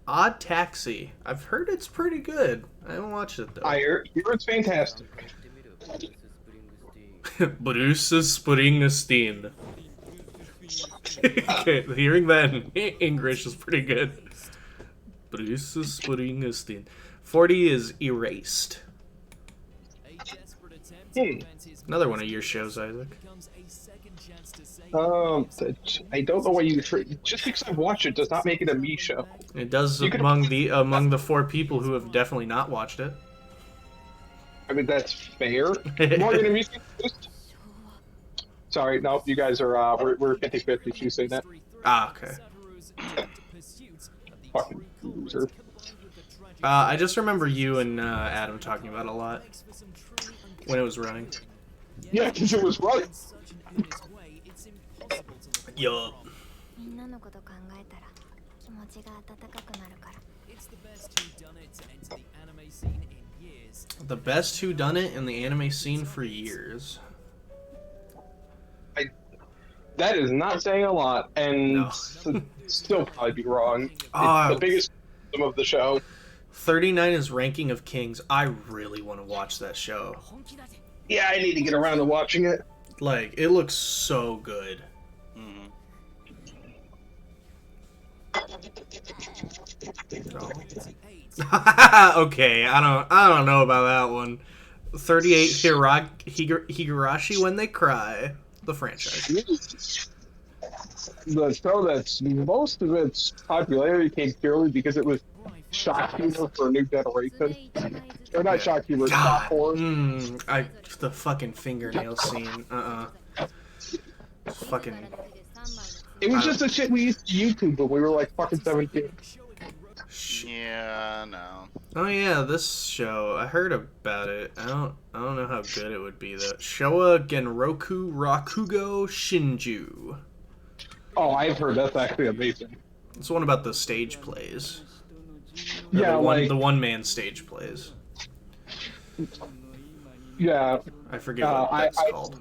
Odd Taxi. I've heard it's pretty good. I haven't watched it though. I hear it's fantastic. Bruce Springsteen. Okay, hearing that in English is pretty good. Bruce Springsteen. 40 is Erased. A desperate attempt to Hmm. prevent his Another one of your shows, Isaac. becomes a second chance to save I don't know why you just because I watch it does not make it a me show. It does You could- among the 4 people who have definitely not watched it. I mean that's fair. Morgan, have you seen this? Sorry, no, you guys are we're 50-50. She's saying that. Ah, okay. Fucking loser. I just remember you and Adam talking about it a lot when it was running. Yeah, because it was right. Yup. みんなのこと考えたら気持ちが温かくなるから It's the best whodunit to enter the anime scene in years. The best whodunit in the anime scene for years. That is not saying a lot, and No. still probably be wrong. Ah. It's the biggest criticism of the show. 39 is Ranking of Kings. I really want to watch that show. Yeah, I need to get around to watching it. Like, it looks so good. Mhm. Okay, I don't know about that one. 38 Higurashi When They Cry, the franchise. The show that's most of its popularity came purely because it was shock humor for a new generation. Or not shock humor, shock horror. The fucking fingernail scene. Fucking. It was just a shit we used to YouTube when we were like fucking 17. Yeah, no. Oh yeah, this show. I heard about it. I don't know how good it would be though. Showa Genroku Rakugo Shinju. Oh, I've heard that's actually amazing. It's one about the stage plays. Or Yeah, the one man stage plays. Yeah, I forget what that's called.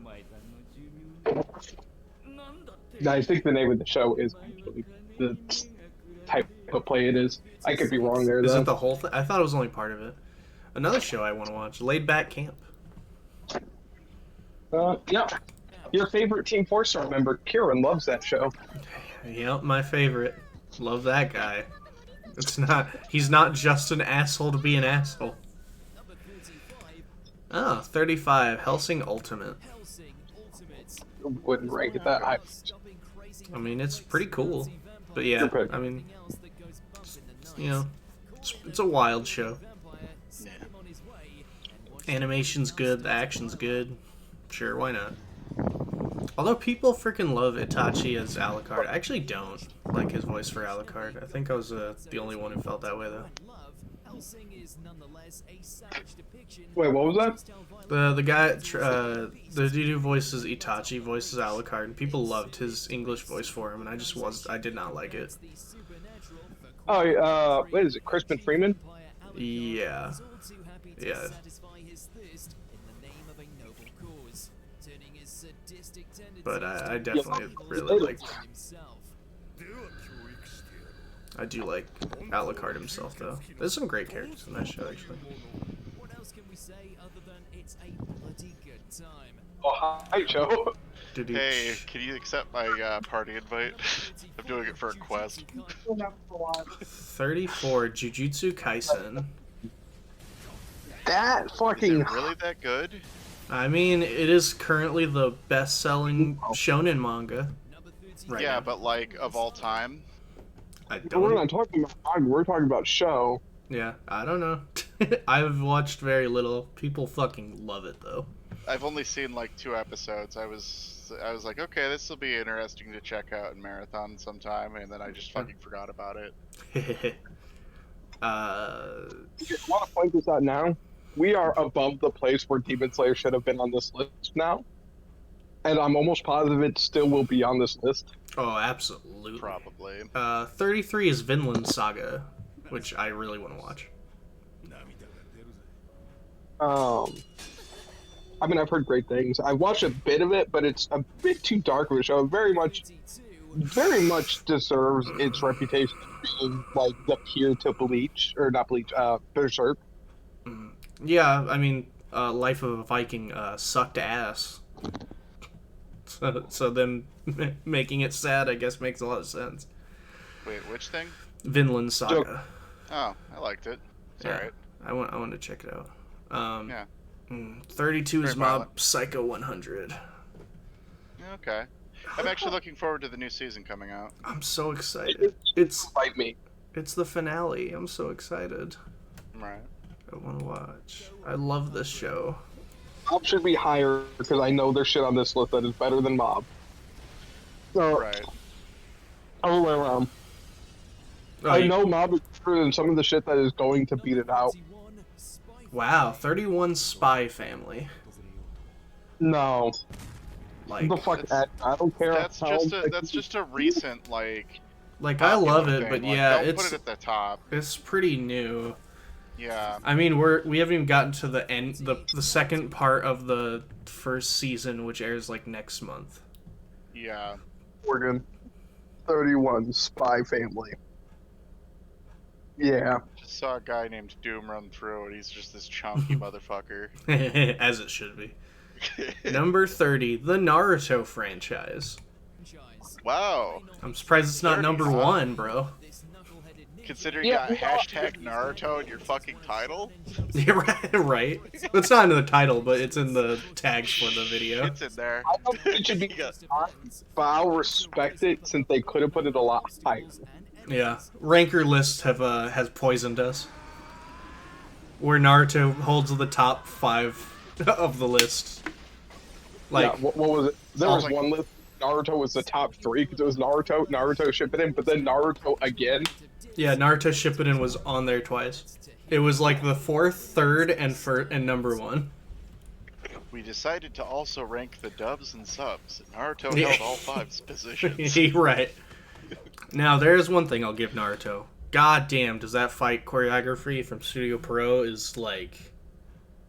I think the name of the show is actually the type of play it is. I could be wrong there, Is though. it the whole thing? I thought it was only part of it. Another show I want to watch, Laid Back Camp. Yeah. Your favorite Team 4-star member, Kieran, loves that show. Yep, my favorite. Love that guy. He's not just an asshole to be an asshole. Number 35. Oh, 35, Helsing Ultimate. Helsing Ultimate. Wouldn't rank it that high. Stopping crazy I mean, it's pretty cool. But yeah, I mean, you know, it's a wild show. Yeah. Animation's good, the action's good. Sure, why not? Although people freaking love Itachi as Alucard. I actually don't like his voice for Alucard. I think I was the only one who felt that way, though. Wait, what was that? The guy, the dude who voices Itachi voices Alucard, and people loved his English voice for him, and I did not like it. Oh, what is it, Crispin Freeman? Yeah. Yeah. But I definitely really like. I do like Alucard himself, though. There's some great characters in that show, actually. What else can we say other than it's a bloody good time? Oh, hi, Joe. Hey, can you accept my party invite? I'm doing it for a quest. 34, Jujutsu Kaisen. That Is fucking... it really that good? I mean, it is currently the best-selling shonen manga. Right Yeah, now. but like of all time. I But we're don't. not talking about manga, we're talking about show. Yeah, I don't know. I've watched very little. People fucking love it though. I've only seen like 2 episodes. I was I was like, okay, this will be interesting to check out in marathon sometime, and then I just fucking forgot about it. I want to point this out now. We are above the place where Demon Slayer should have been on this list now. And I'm almost positive it still will be on this list. Oh, absolutely. Probably. 33 is Vinland Saga, which I really want to watch. I mean, I've heard great things. I watched a bit of it, but it's a bit too dark of a show. Very much deserves its reputation of being like the peer to Bleach, or not Bleach, Berserk. Yeah, I mean, Life of a Viking sucked ass. So them making it sad, I guess, makes a lot of sense. Wait, which thing? Vinland Saga. Oh, I liked it. It's alright. I want to check it out. Yeah. 32 is Very Mob violent. Psycho 100. Okay. I'm actually looking forward to the new season coming out. I'm so excited. It's Fight me. It's the finale. I'm so excited. Right. I want to watch. I love this show. Mob should be higher because I know there's shit on this list that is better than Mob. So, Right. all the way around. I know Mob is better than some of the shit that is going to beat it out. Wow, 31 Spy Family. No. Like The fuck that? I don't care. That's just a recent I popular love it, thing. but Like, yeah, don't put it at the top. it's pretty new. Yeah. I mean, we haven't even gotten to the end, the second part of the first season, which airs like next month. Yeah. Oregon. 31 Spy Family. Yeah. Just saw a guy named Doom run through, and he's just this chunky motherfucker. As it should be. Number 30, the Naruto franchise. Wow. I'm surprised it's not 30, number huh? 1, bro. Considering you got hashtag Naruto in your fucking title? Yeah, right. It's not in the title, but it's in the tags for the video. It's in there. I don't think it should be but I'll respect it since they could have put it a lot higher. Yeah, ranker lists has poisoned us. Where Naruto holds the top 5 of the list. Like, yeah, what was it? There Sounds was like- one list. Naruto was the top 3 because it was Naruto Shippuden, but then Naruto again. yeah, Naruto Shippuden was on there twice. It was like the 4th, 3rd, and number 1. We decided to also rank the dubs and subs. Naruto Yeah. held all 5 positions. Right. Now, there's one thing I'll give Naruto. God damn, does that fight choreography from Studio Pro is like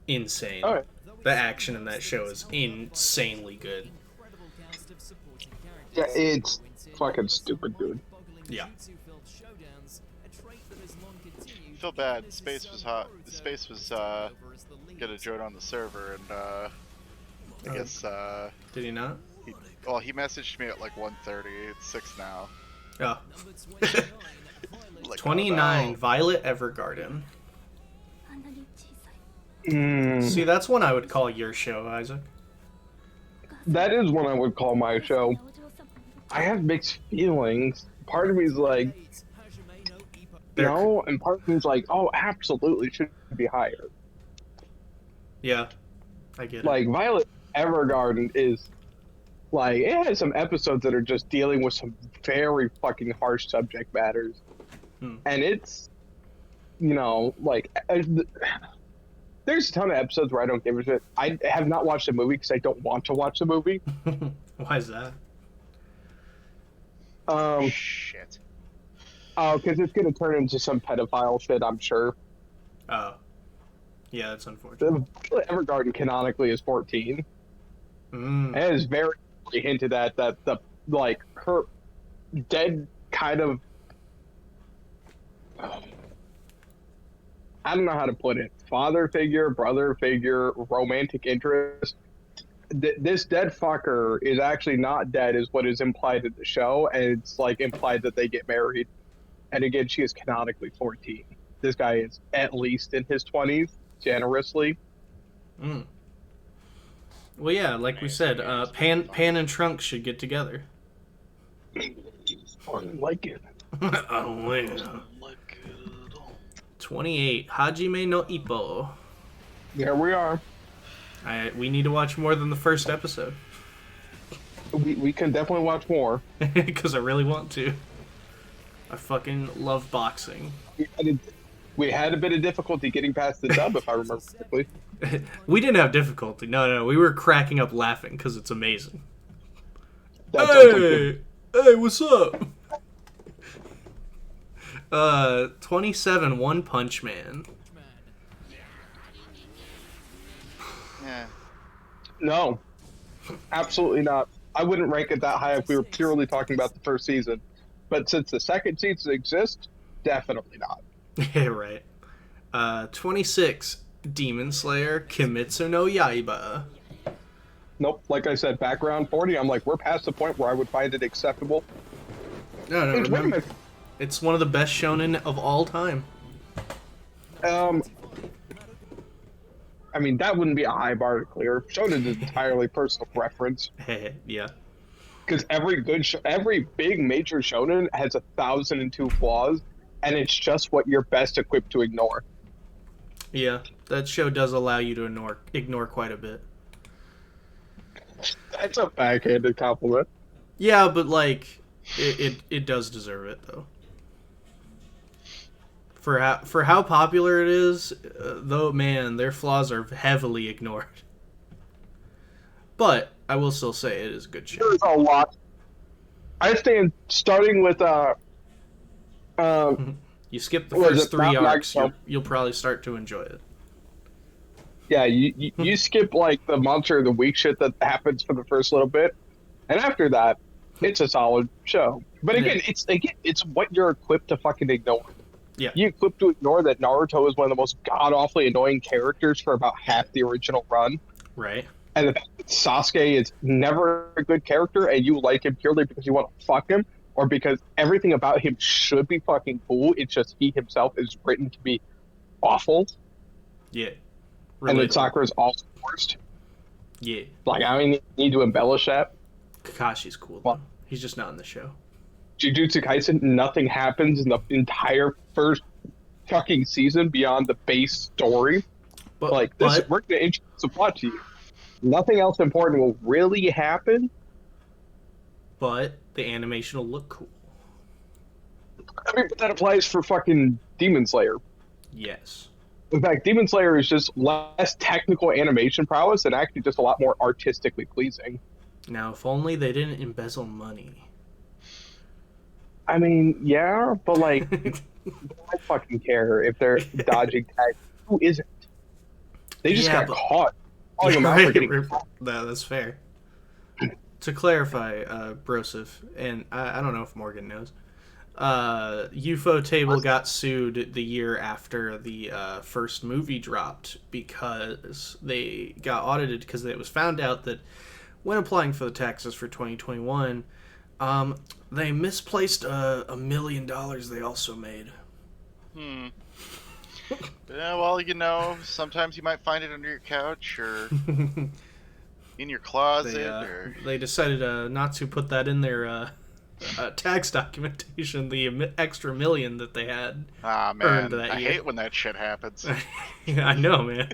insane. Alright. The action in that show is insanely good. Yeah, it's fucking stupid, dude. Yeah. Feel bad. Space was hot. Space was gonna join on the server, and I guess Did he not? he messaged me at like 1:30. It's 6 now. Oh. Like, 29, oh, no. Violet Evergarden. あんなに小さい See, that's one I would call your show, Isaac. That is one I would call my show. I have mixed feelings. Part of me is like, no, and part of me is like, oh, absolutely should be higher. Yeah, I get it. Like, Violet Evergarden is, like, it has some episodes that are just dealing with some very fucking harsh subject matters. And it's, you know, like, there's a ton of episodes where I don't give a shit. I have not watched the movie because I don't want to watch the movie. Why is that? Shit. Because it's going to turn into some pedophile shit, I'm sure. Oh. Yeah, that's unfortunate. Evergarden canonically is 14. Mm. And it is very hinted at that the, like, her dead kind of, I don't know how to put it, father figure, brother figure, romantic interest. This dead fucker is actually not dead is what is implied in the show, and it's like implied that they get married. And again, she is canonically 14. This guy is at least in his 20s, generously. Mm. Well, yeah, like we said, Pan and Trunks should get together. I like it. Oh, yeah. 28, Hajime no Ippo. There we are. We need to watch more than the first episode. We can definitely watch more. Because I really want to. I fucking love boxing. We had a bit of difficulty getting past the dub, if I remember correctly. We didn't have difficulty. No, we were cracking up laughing because it's amazing. That sounds like Hey! Hey, what's up? 27, One Punch Man. Yeah. No, absolutely not. I wouldn't rank it that high if we were purely talking about the first season. But since the second season exists, definitely not. Yeah, right. 26, Demon Slayer, Kimetsu no Yaiba. Nope, like I said, background 40, I'm like, we're past the point where I would find it acceptable. No, Wait a remember. minute. It's one of the best shonen of all time. I mean, that wouldn't be a high bar to clear. Shonen is entirely personal preference. Yeah. Because every big major shonen has 1,002 flaws, and it's just what you're best equipped to ignore. Yeah, that show does allow you to ignore quite a bit. That's a backhanded compliment. Yeah, but like, it does deserve it though. For how popular it is, though, man, their flaws are heavily ignored. But I will still say it is a good show. There's a lot. I stand starting with You skip the Was first it 3 not arcs, like- you'll probably start to enjoy it. yeah, you skip like the monster of the week shit that happens for the first little bit, and after that, it's a solid show. But again, it's what you're equipped to fucking ignore. Yeah. You equipped to ignore that Naruto is one of the most god awfully annoying characters for about half the original run, Right. and the fact that Sasuke is never a good character, and you like him purely because you want to fuck him, or because everything about him should be fucking cool. It's just he himself is written to be awful. Yeah. And then Relatable. Sakura's also worst. Yeah. Like, I don't need to embellish that. Kakashi's cool though. Well- He's just not in the show. Jujutsu Kaisen, nothing happens in the entire first fucking season beyond the base story. But Like, we're going to introduce a plot to you. Nothing else important will really happen. but the animation will look cool. I mean, but that applies for fucking Demon Slayer. Yes. In fact, Demon Slayer is just less technical animation prowess and actually just a lot more artistically pleasing. Now, if only they didn't embezzle money. I mean, yeah, but like, I fucking care if they're dodging tags. Who isn't? They just got caught. Calling them out for getting caught. No, that's fair. To clarify, Broseph, and I don't know if Morgan knows, UFO Table got sued the year after the first movie dropped because they got audited because it was found out that when applying for the taxes for 2021, they misplaced $1 million they also made. Yeah, well, you know, sometimes you might find it under your couch or in your closet. They decided not to put that in their tax documentation, the extra $1 million that they had Man, earned that I year. hate when that shit happens. Yeah, I know, man.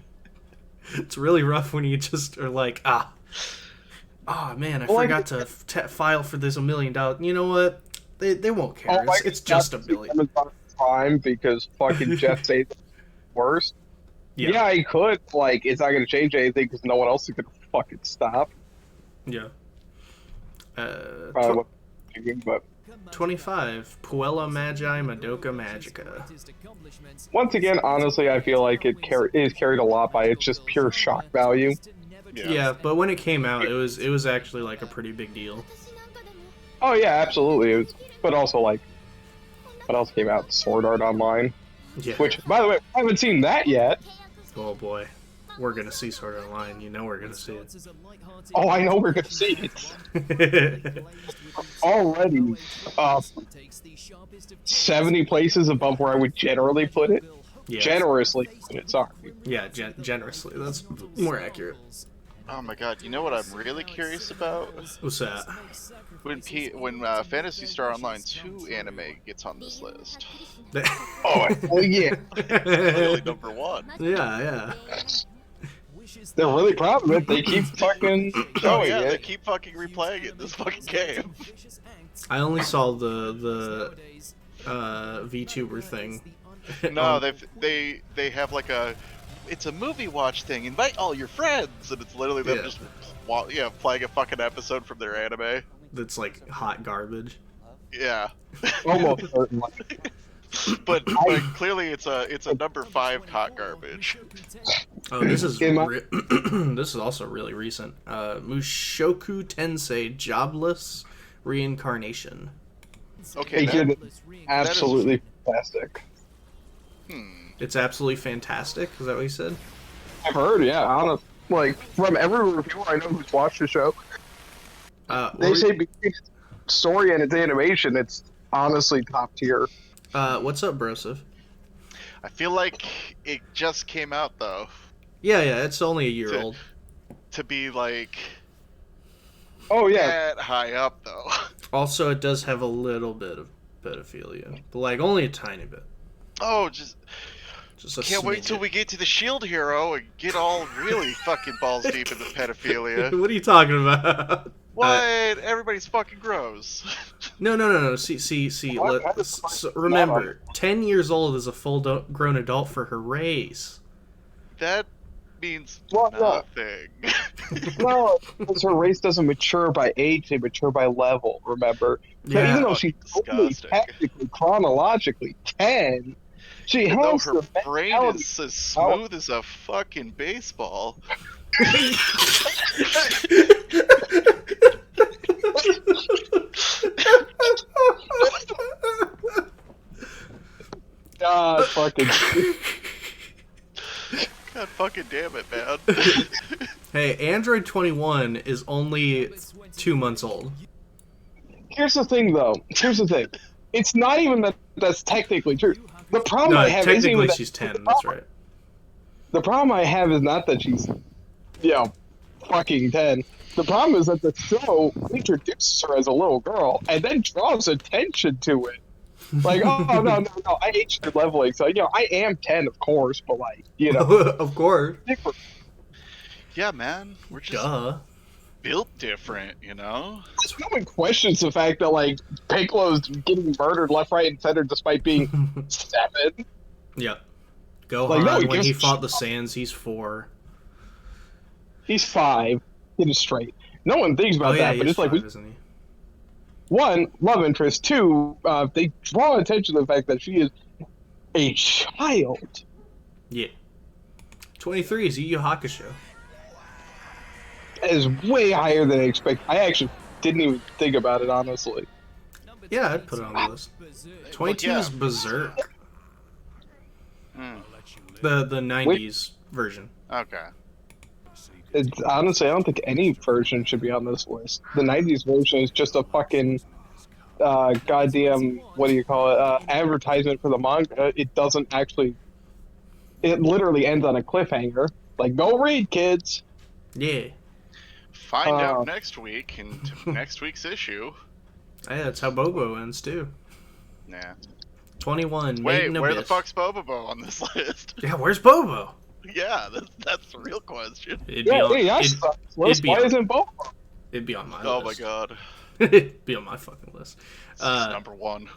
It's really rough when you just are like, man, I forgot to file for this $1 million. You know what? They won't care. It's just $1 million. Time because fucking Jeff Bezos is worse. Yeah, he could. Like, it's not going to change anything because no one else is going to fucking stop. Yeah. Probably what I'm thinking, but 25, Puella Magi Madoka Magica. once again, honestly, I feel like it is carried a lot by its just pure shock value. Yeah, but when it came out, it was actually like a pretty big deal. Oh yeah, absolutely. It was, but also like, what else came out? Sword Art Online. Yeah. Which, by the way, I haven't seen that yet. Oh boy, we're gonna see Sword Art Online. You know we're gonna see it. Oh, I know we're gonna see it. Already, 70 places above where I would generally put it. Yeah. Generously put it, sorry. Yeah, generously. That's more accurate. Oh my god, you know what I'm really curious about? What's that? When Phantasy Star Online 2 anime gets on this list. Oh yeah. Literally number 1. Yeah. They're really proud of it. They keep fucking Oh showing yeah, they it. keep fucking replaying it in this fucking game. I only saw the VTuber thing. No, they have like it's a movie watch thing. Invite all your friends, and it's literally them Yeah. just playing a fucking episode from their anime. That's like hot garbage. Yeah, Almost certainly. but clearly it's a number 5 hot garbage. Oh, this is In my- this is also really recent. Mushoku Tensei Jobless Reincarnation. Okay, Hey, that, kid, absolutely fantastic. It's absolutely fantastic. Is that what you said? I've heard, yeah. Honest, like from every reviewer I know who's watched the show, they say between its story and its animation, it's honestly top tier. What's up, Broseph? I feel like it just came out though Yeah, it's only a year old. to be like Oh yeah, that high up though. Also, it does have a little bit of pedophilia, but like only a tiny bit. Oh, just A can't wait till smidget. we get to the Shield Hero and get all really fucking balls deep in the pedophilia. What are you talking about? What? Everybody's fucking gross. No. See. Remember, 10 years old is a full-grown adult for her race. That means Well, no. nothing. well, because her race doesn't mature by age; they mature by level. Remember, so Yeah. even though she's only Disgusting. technically chronologically 10, she Even though has her the brain mentality. is as smooth as a fucking baseball. God fucking. God fucking damn it, man. Hey, Android 21 is only 2 months old. Here's the thing, though. Here's the thing. It's not even that that's technically true. The problem No, I have isn't even technically that, she's 10. That's right. the problem I have is not that she's, fucking 10. The problem is that the show introduces her as a little girl and then draws attention to it. Like, oh, no, I hate your leveling. So, I am 10, of course, but, like, Of course. different. Yeah, man. We're just Duh. built different, you know? No one questions the fact that, like, Piccolo's getting murdered left, right, and center despite being 7. Yep. Gohan, Like, no, he when gives he a fought the shit. Saiyans, he's 4. He's 5. Get it straight. No one thinks about Oh, yeah, that, but he's it's like, 5, isn't he? 1, love interest. 2, they draw attention to the fact that she is a child. Yeah. 23 is Yu Yu Hakusho. That is way higher than I expect. I actually didn't even think about it, honestly. Yeah, I'd put it on the list. 22 yeah. is Berserk. Hmm. The 90s version. Okay. It's, honestly, I don't think any version should be on this list. The 90s version is just a fucking goddamn, what do you call it, advertisement for the manga. It doesn't actually... It literally ends on a cliffhanger. Like, go read, kids! Yeah. Find out next week in next week's issue. Hey, that's how Bobo ends, too. Nah. 21, Wait, Maiden where the Abyss. fuck's Bobobo on this list? Yeah, where's Bobo? Yeah, that's the real question. It'd Yeah, be on, hey, it'd, Why be on- isn't both? it'd be on my Oh my list. god. It'd be on my fucking list. This is number 1.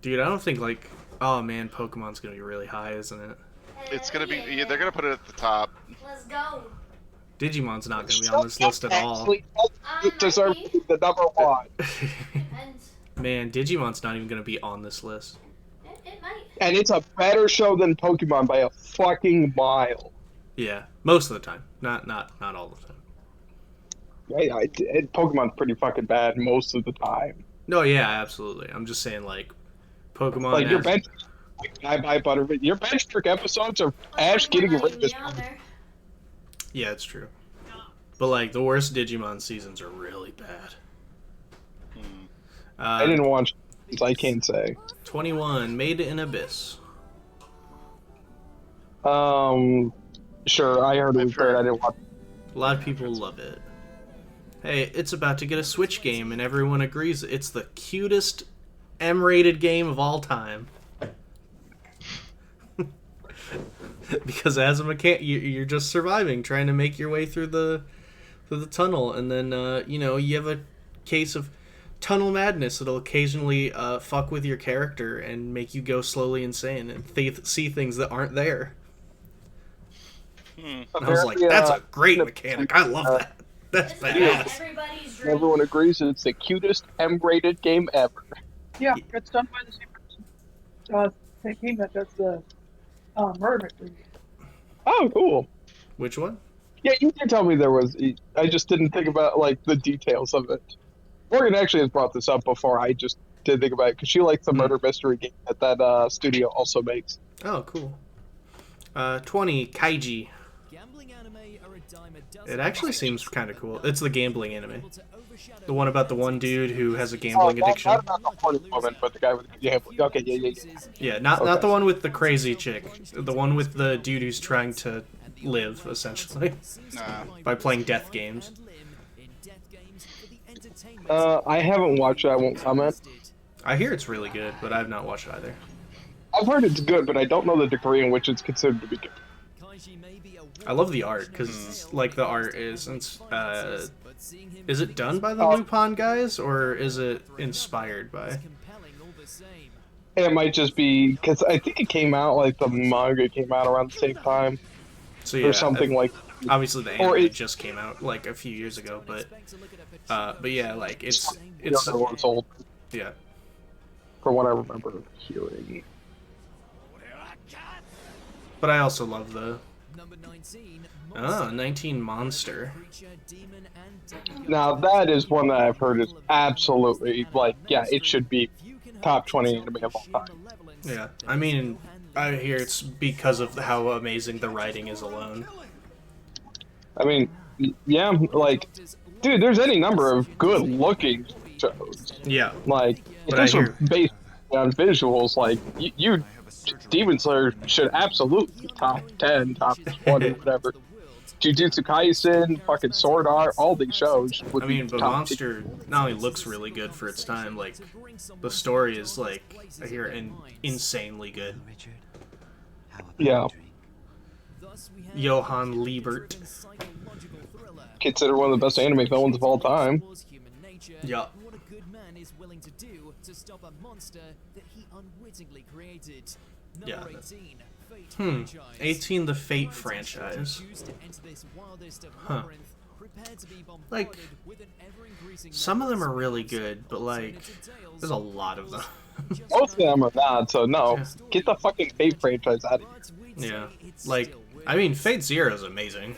Dude, I don't think, like... Oh, man, Pokemon's gonna be really high, isn't it? It's gonna be. Yeah, they're gonna put it at the top. Let's go. Digimon's not gonna be on this list at all. Actually, it deserves to be the number 1. Man, Digimon's not even gonna be on this list. It might. And it's a better show than Pokemon by a fucking mile. Yeah, most of the time. Not all the time. Pokemon's pretty fucking bad most of the time. No, yeah, absolutely. I'm just saying, like, Pokemon. Like, your has- bench... I buy Butterbean. Your bench trick episodes are Ash getting rid of this. Yeah, it's true. But, like, the worst Digimon seasons are really bad. I didn't watch, so I can't say. 21, Made in Abyss. Sure, I heard it was great. I didn't watch. A lot of people love it. Hey, it's about to get a Switch game, and everyone agrees it's the cutest M-rated game of all time. Because as a mechanic, you're just surviving, trying to make your way through the tunnel, and then you have a case of tunnel madness that'll occasionally fuck with your character and make you go slowly insane and see things that aren't there. And I was like, that's a great mechanic. I love that. That's badass. Everyone agrees that it's the cutest M-rated game ever. Yeah, it's done by the same person. Same team that does the murder mystery. Oh, cool. Which one? Yeah, you did tell me there was. I just didn't think about like the details of it. Morgan actually has brought this up before. I just didn't think about it because she likes the murder mystery game that studio also makes. Oh, cool. 20 Kaiji. It actually seems kind of cool. It's the gambling anime. The one about the one dude who has a gambling addiction. Not about the horny woman, but the guy with the gambling. Okay, yeah. Yeah, not the one with the crazy chick. The one with the dude who's trying to live, essentially, by playing death games. I haven't watched it. I won't comment. I hear it's really good, but I've not watched it either. I've heard it's good, but I don't know the degree in which it's considered to be good. I love the art, because, like, the art is it done by the Lupin guys, or is it inspired by? It might just be, because I think it came out, like, the manga came out around the same time. So, yeah, or something like... Obviously, the anime just came out, like, a few years ago, but yeah, like, it's old. Yeah. For what I remember hearing. But I also love the... 19 Monster. Now, that is one that I've heard is absolutely, like, yeah, it should be top 20 anime of all time. Yeah, I mean, I hear it's because of how amazing the writing is alone. I mean, yeah, like, dude, there's any number of good-looking shows. Yeah. Like, if this were based on visuals, like, you Demon Slayer should absolutely be top 10, top 20, whatever. Jujutsu Kaisen, fucking Sword Art, all these shows would be but top Monster not only looks really good for its time, like, the story is, like, I hear, insanely good. Yeah. Johann Liebert. Considered one of the best anime villains of all time. Yeah. 18, the Fate franchise. Huh. Like, some of them are really good, but, like, there's a lot of them. Most of them are not, so no. Yeah. Get the fucking Fate franchise out of here. Yeah. Like, I mean, Fate Zero is amazing.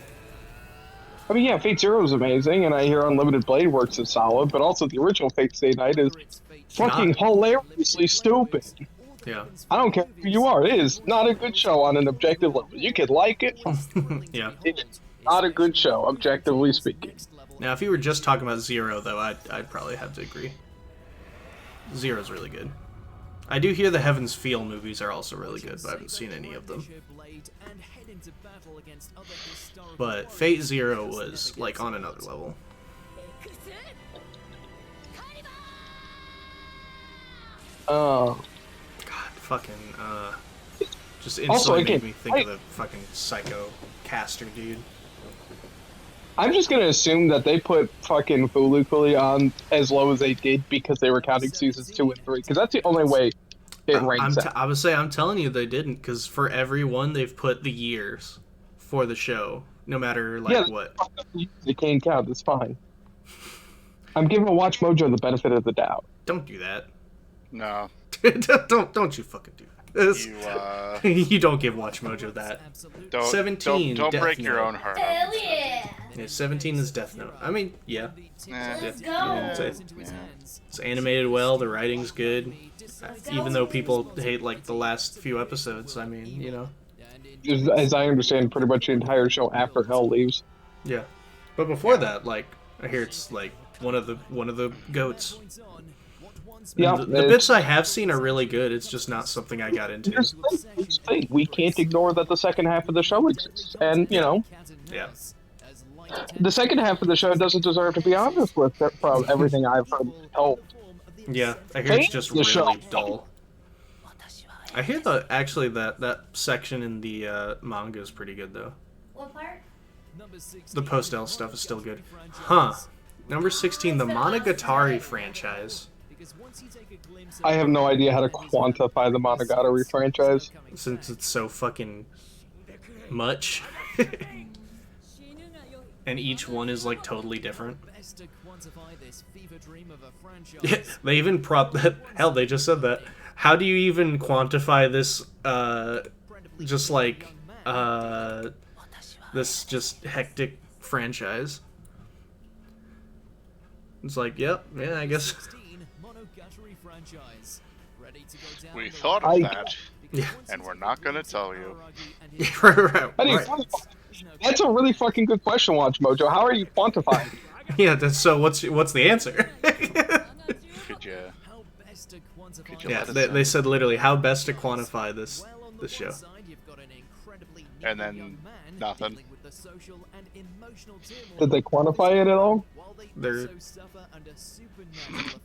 I mean, yeah, Fate Zero is amazing, and I hear Unlimited Blade Works is solid, but also the original Fate Stay Night is fucking hilariously stupid. Yeah. I don't care who you are. It is not a good show on an objective level. You could like it. Yeah. It's not a good show, objectively speaking. Now, if you were just talking about Zero, though, I'd probably have to agree. Zero's really good. I do hear the Heaven's Feel movies are also really good, but I haven't seen any of them. But Fate Zero was, like, on another level. Oh. God, fucking, just instantly made me think of the fucking Psycho caster dude. I'm just gonna assume that they put fucking Fulu Coolie on as low as they did because they were counting seasons 2 and 3, because that's the only way it ranks out. I would say, I'm telling you they didn't, because for every one they've put the years for the show, no matter, like, what. They can't count, it's fine. I'm giving WatchMojo the benefit of the doubt. Don't do that. No. don't you fucking do that. You don't give WatchMojo that. 17. Don't break Note. your own heart. Hell yeah! Yeah, 17 is Death Note. I mean, yeah. Let's go! It's animated well. The writing's good. Even though people hate, like, the last few episodes. I mean, you know. As I understand, pretty much the entire show after Hell leaves. Yeah, but before that, like, I hear it's like one of the goats. Yeah, the bits I have seen are really good. It's just not something I got into. Here's the thing. We can't ignore that the second half of the show exists, and you know, yeah, the second half of the show doesn't deserve to be on this list from everything I've heard told. Yeah, I hear it's just really dull. I hear that section in the manga is pretty good though. What part? The post-L stuff is still good. Huh. Number 16, the Monogatari franchise. I have no idea how to quantify the Monogatari franchise. Since it's so fucking much. And each one is like totally different. Yeah, they even that. Hell, they just said that. How do you even quantify this, just like, this just hectic franchise? It's like, yep, yeah, I guess. We thought of that, Yeah. and we're not gonna tell you. Right. That's a really fucking good question, WatchMojo. How are you quantifying? Yeah, so what's the answer? Could you Yeah, they said literally how best to quantify this show. And then nothing. Did they quantify it at all?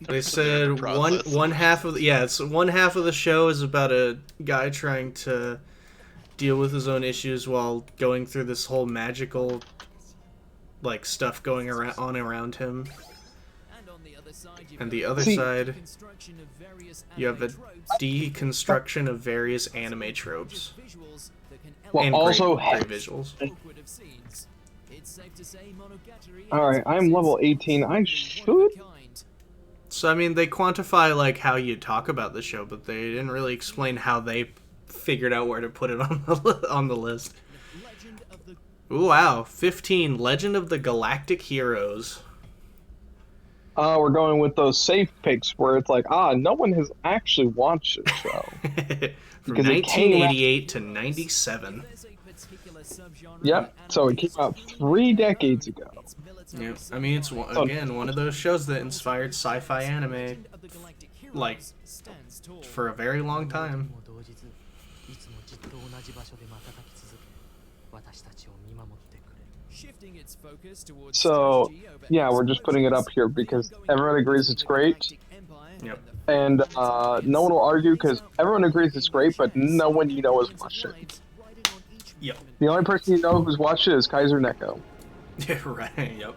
They said one half of it's one half of the show is about a guy trying to deal with his own issues while going through this whole magical like stuff going around him. And the other side, you have a deconstruction of various anime tropes. Well, and also great visuals. Alright, I'm level 18. I should... So, I mean, they quantify, like, how you talk about the show, but they didn't really explain how they figured out where to put it on the list. Ooh, wow. 15, Legend of the Galactic Heroes. We're going with those safe picks where it's like, no one has actually watched the show. From 1988 to 97. Yep, so it came out 3 decades ago. Yeah, I mean, it's, again, one of those shows that inspired sci-fi anime, like, for a very long time. So, yeah, we're just putting it up here because everyone agrees it's great. Yep. And no one will argue because everyone agrees it's great, but no one you know has watched it. Yep. The only person you know who's watched it is Kaiser Neko. Yeah, right, yep.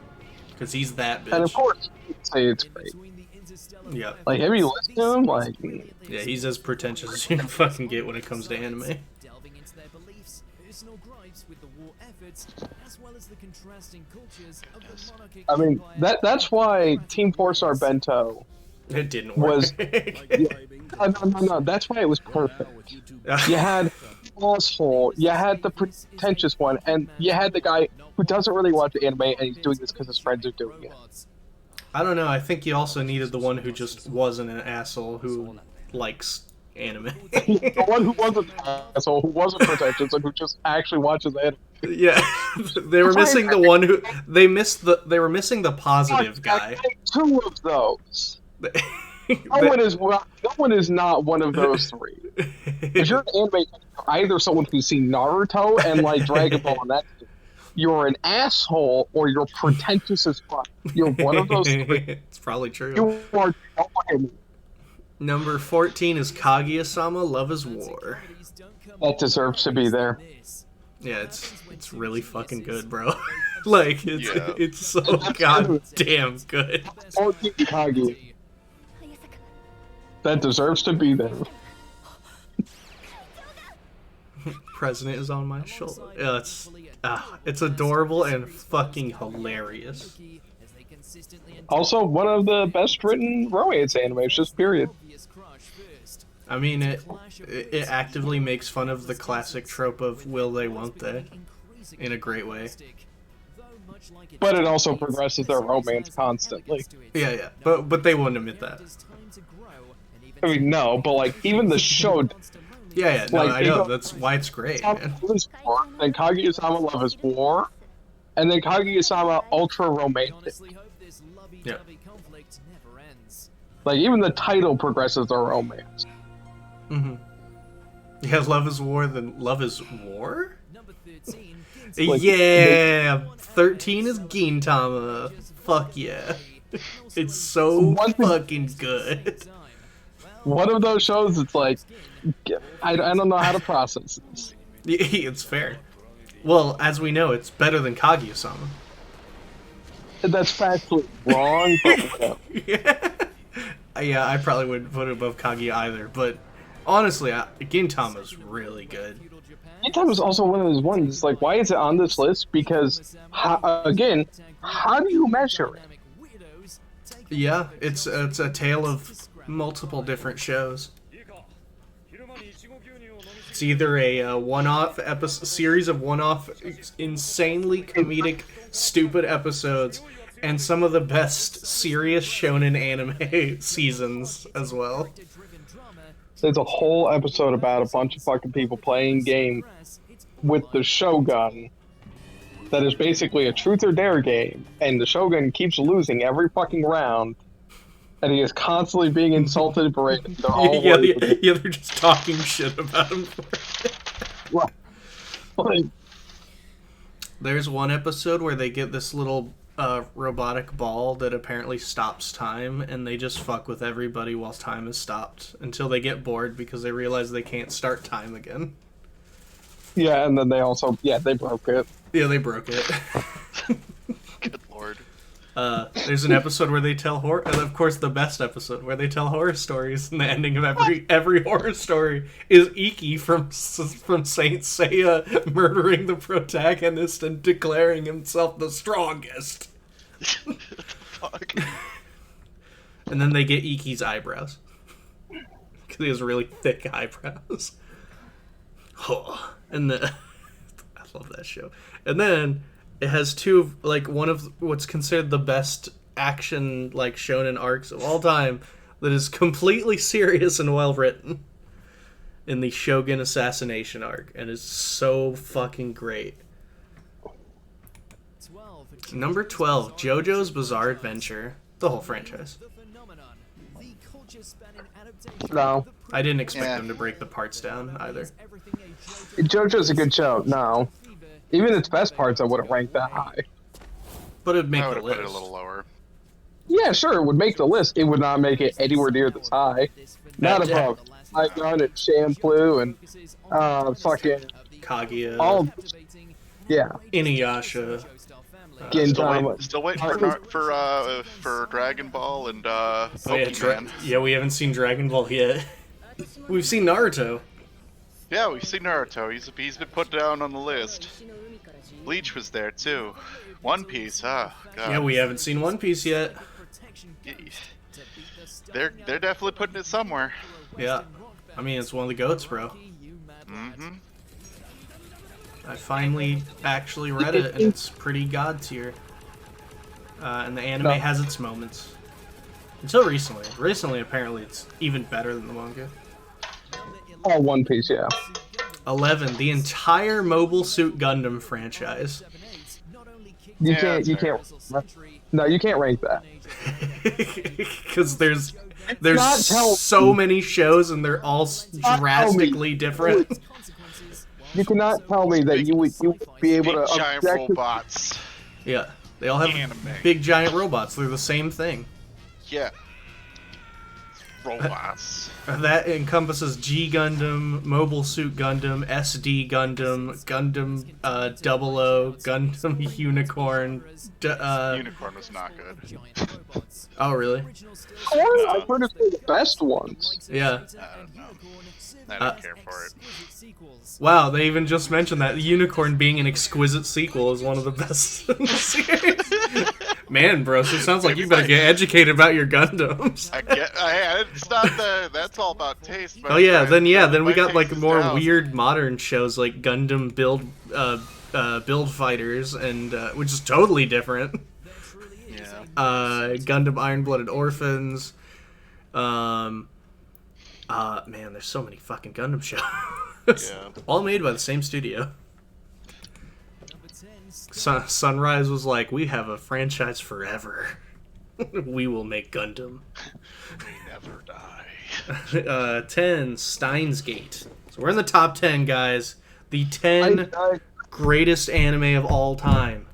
Because he's that bitch. And of course, he'd say it's great. Yep. Like, have you listened to him? Like, yeah, he's as pretentious as you can fucking get when it comes to anime. I mean, that's why Team 4-Star Bento It didn't work. was... No, that's why it was perfect. You had asshole, you had the pretentious one, and you had the guy who doesn't really watch anime and he's doing this because his friends are doing it. I don't know, I think you also needed the one who just wasn't an asshole who likes anime. The one who wasn't an asshole, who wasn't pretentious, and who just actually watches anime. Yeah, they were missing the one who they were missing the positive guy. 2 of those. No one is not one of those 3. If you're an anime, either someone who's seen Naruto and like Dragon Ball, and that's you're an asshole or you're pretentious as fuck. You're one of those 3. It's probably true. You are fucking... Number 14 is Kaguya-sama: Love is War. That deserves to be there. Yeah, it's really fucking good, bro. Like it's so goddamn good. 14 Kaguya. That deserves to be there. President is on my shoulder. Yeah, it's adorable and fucking hilarious. Also, one of the best written romance animes, just period. I mean, it actively makes fun of the classic trope of will they, won't they, in a great way. But it also progresses their romance constantly. Yeah, but they won't admit that. I mean, no, but like even the show. Yeah, no, like, I know. That's why it's great, man. Then Kaguya-sama: Love is War, and then Kaguya-sama: Ultra Romantic. Yeah. Like even the title progresses their romance. Mm-hmm. Yeah, Love is War, then Love is War? Like, yeah! 13 is Gintama. Fuck yeah. It's so fucking good. one of those shows. It's like I don't know how to process this. It's fair. Well, as we know, it's better than Kaguya-sama. That's factually wrong, but whatever. Yeah, I probably wouldn't put it above Kaguya either, but honestly, Gintama's really good. Gintama was also one of those ones. Like, why is it on this list? Because again, how do you measure it? Yeah, it's a tale of multiple different shows. It's either a one-off series of one-off, insanely comedic, stupid episodes, and some of the best serious shonen anime seasons as well. There's a whole episode about a bunch of fucking people playing game with the Shogun that is basically a truth or dare game, and the Shogun keeps losing every fucking round, and he is constantly being insulted and berated. They're all they're just talking shit about him for it. Like, there's one episode where they get this little robotic ball that apparently stops time, and they just fuck with everybody while time is stopped until they get bored because they realize they can't start time again. yeah, and then they also, they broke it. Yeah, they broke it. Good lord. There's an episode where they tell horror, and of course the best episode where they tell horror stories, and the ending of every horror story is Iki from Saint Seiya murdering the protagonist and declaring himself the strongest. Fuck. And then they get Iki's eyebrows because he has really thick eyebrows. And I love that show. And then it has one of what's considered the best action shonen arcs of all time that is completely serious and well written in the Shogun assassination arc, and is so fucking great. Number 12, JoJo's Bizarre Adventure, the whole franchise. No. I didn't expect them to break the parts down either. JoJo's a good show. No. Even its best parts I wouldn't rank that high. But it'd make I the would have list. put it a little lower. Yeah, sure, it would make the list. It would not make it anywhere near this high. Not above Icon and Shampoo and fucking Kaguya, all. Yeah. Inuyasha. Gintama. Still waiting for Dragon Ball and Pokemon. We haven't seen Dragon Ball yet. We've seen Naruto. Yeah, we've seen Naruto. He's been put down on the list. Bleach was there too. One Piece, God. Yeah, we haven't seen One Piece yet. They're definitely putting it somewhere. Yeah, I mean it's one of the goats, bro. Mm-hmm. I finally actually read it, and it's pretty god tier. And the anime has its moments. Until recently. Recently, apparently, it's even better than the manga. Oh, One Piece, yeah. 11, the entire Mobile Suit Gundam franchise. You can't. No, you can't rank that. Because there's so many shows, and they're all drastically different. You cannot tell me that you would be able to giant robots. Yeah, they all have big giant robots. They're the same thing. Yeah. Robots. That encompasses G Gundam, Mobile Suit Gundam, SD Gundam, Gundam 00, Gundam Unicorn. Unicorn was not good. Oh, really? I've heard it's the best ones. Yeah. I don't know. I don't care for it. Wow, they even just mentioned that Unicorn being an exquisite sequel is one of the best in the series. Man, bro, so it sounds like you better get educated about your Gundams. It's not that's all about taste. Oh yeah, then we got more weird modern shows like Gundam Build Fighters, and which is totally different. Yeah. Gundam Iron-Blooded Orphans. Man, there's so many fucking Gundam shows. Yeah. All made by the same studio. Sunrise was like, we have a franchise forever. We will make Gundam. We never die. 10, Steins Gate. So we're in the top 10, guys. The 10 greatest anime of all time.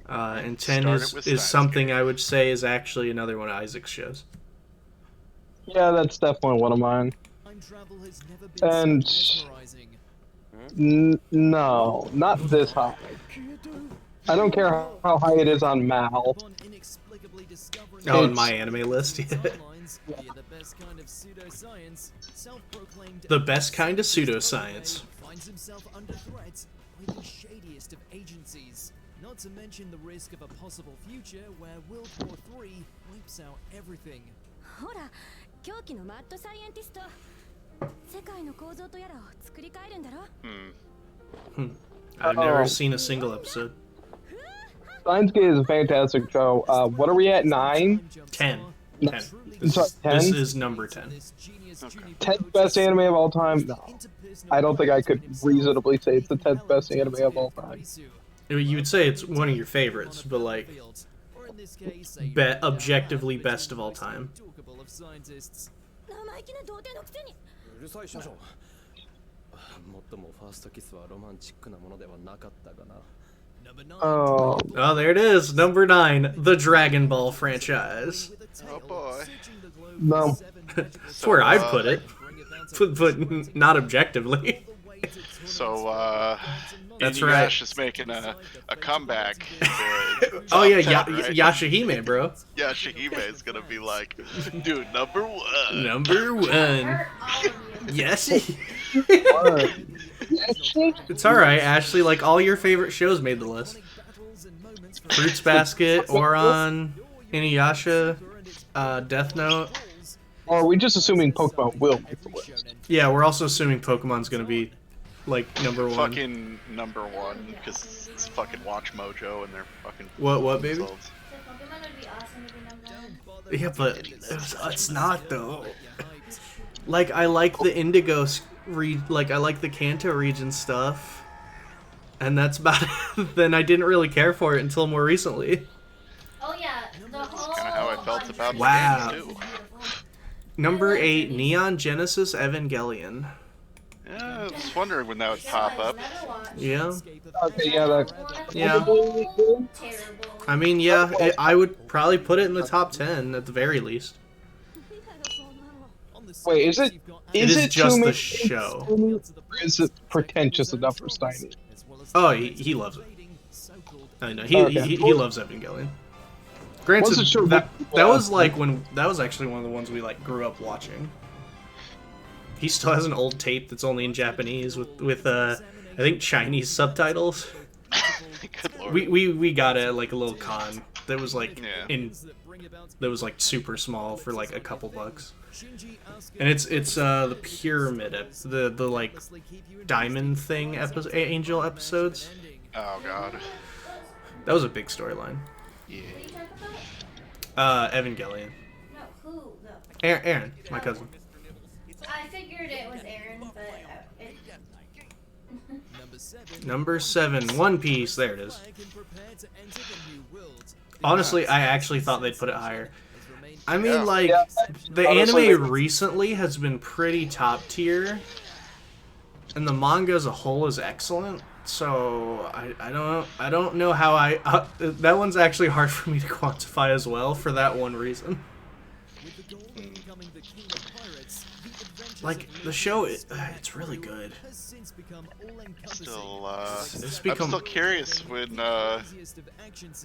And 10 is something I would say is actually another one of Isaac's shows. Yeah, that's definitely one of mine. Time travel has never been And so mesmerizing. no, not this high. I don't care how high it is on Mal. Upon inexplicably discovering Oh, in It's- my anime list. timelines via the best kind of pseudoscience, self-proclaimed The best kind of pseudoscience. finds himself under threat by the shadiest of agencies. Not to mention the risk of a possible future where World War III wipes out everything. ほら狂気のマッドサイエンティスト世界の構造とやらを作り変えるんだろ I've never seen a single episode. Steins Gate is a fantastic show. What are we at? 9? 10. No. 10. Sorry, 10? This is number 10. 10th best anime of all time? No. I don't think I could reasonably say it's the 10th best anime of all time. You would say it's one of your favorites, but like, objectively best of all time. 生意気な童貞のくせにうるさい少女。もっともファーストキスはロマンチックなものではなかったがな。Oh. Oh, there it is. Number 9, the Dragon Ball franchise. Oh boy. No. That's where I'd put it. But not objectively. So, That's Inuyasha right. is making a comeback. Oh yeah, top 10, right? Yashahime, bro. Yashahime is gonna be like, dude, number 1. Number 1. Yes. It's alright, Ashley. Like, all your favorite shows made the list. Fruits Basket, Oran, Inuyasha, Death Note. Or are we just assuming Pokemon will make the list? Yeah, we're also assuming Pokemon's gonna be, like, number 1. Fucking number 1, because it's fucking WatchMojo and they're fucking... What, baby? results. Pokemon would be awesome to be number 1. Yeah, but it's not, though. Like, I like the Indigo, I like the Kanto region stuff. And that's about it. Then I didn't really care for it until more recently. Oh yeah, the whole. Kind of how I felt about Wow. the games, too. Number 8, Neon Genesis Evangelion. Yeah, I was wondering when that would pop up. Yeah. Okay, yeah, that. Yeah. Terrible. I mean, yeah, I would probably put it in the top 10 at the very least. Wait, is it? It is it just too the many- show. Or is it pretentious enough for Steiny? Oh, he loves it. I know, he loves Evangelion. Wasn't Granted, sure that what- was like that was actually one of the ones we like grew up watching. He still has an old tape that's only in Japanese with I think Chinese subtitles. Good lord. We got it at like a little con that was like Yeah. that was like super small for like a couple bucks. And it's the pyramid the like diamond thing angel episodes. Oh god. That was a big storyline. Yeah. Evangelion. No, who though? Aaron, my cousin. I figured it was Aaron, but Number 7, One Piece. There it is. Honestly, I actually thought they'd put it higher. I mean, Yeah. like, Yeah. the Honestly, anime recently has been pretty top tier, and the manga as a whole is excellent. So I don't know how that one's actually hard for me to quantify as well for that one reason. Like, the show, it's really good. Still, It's I'm become still curious when,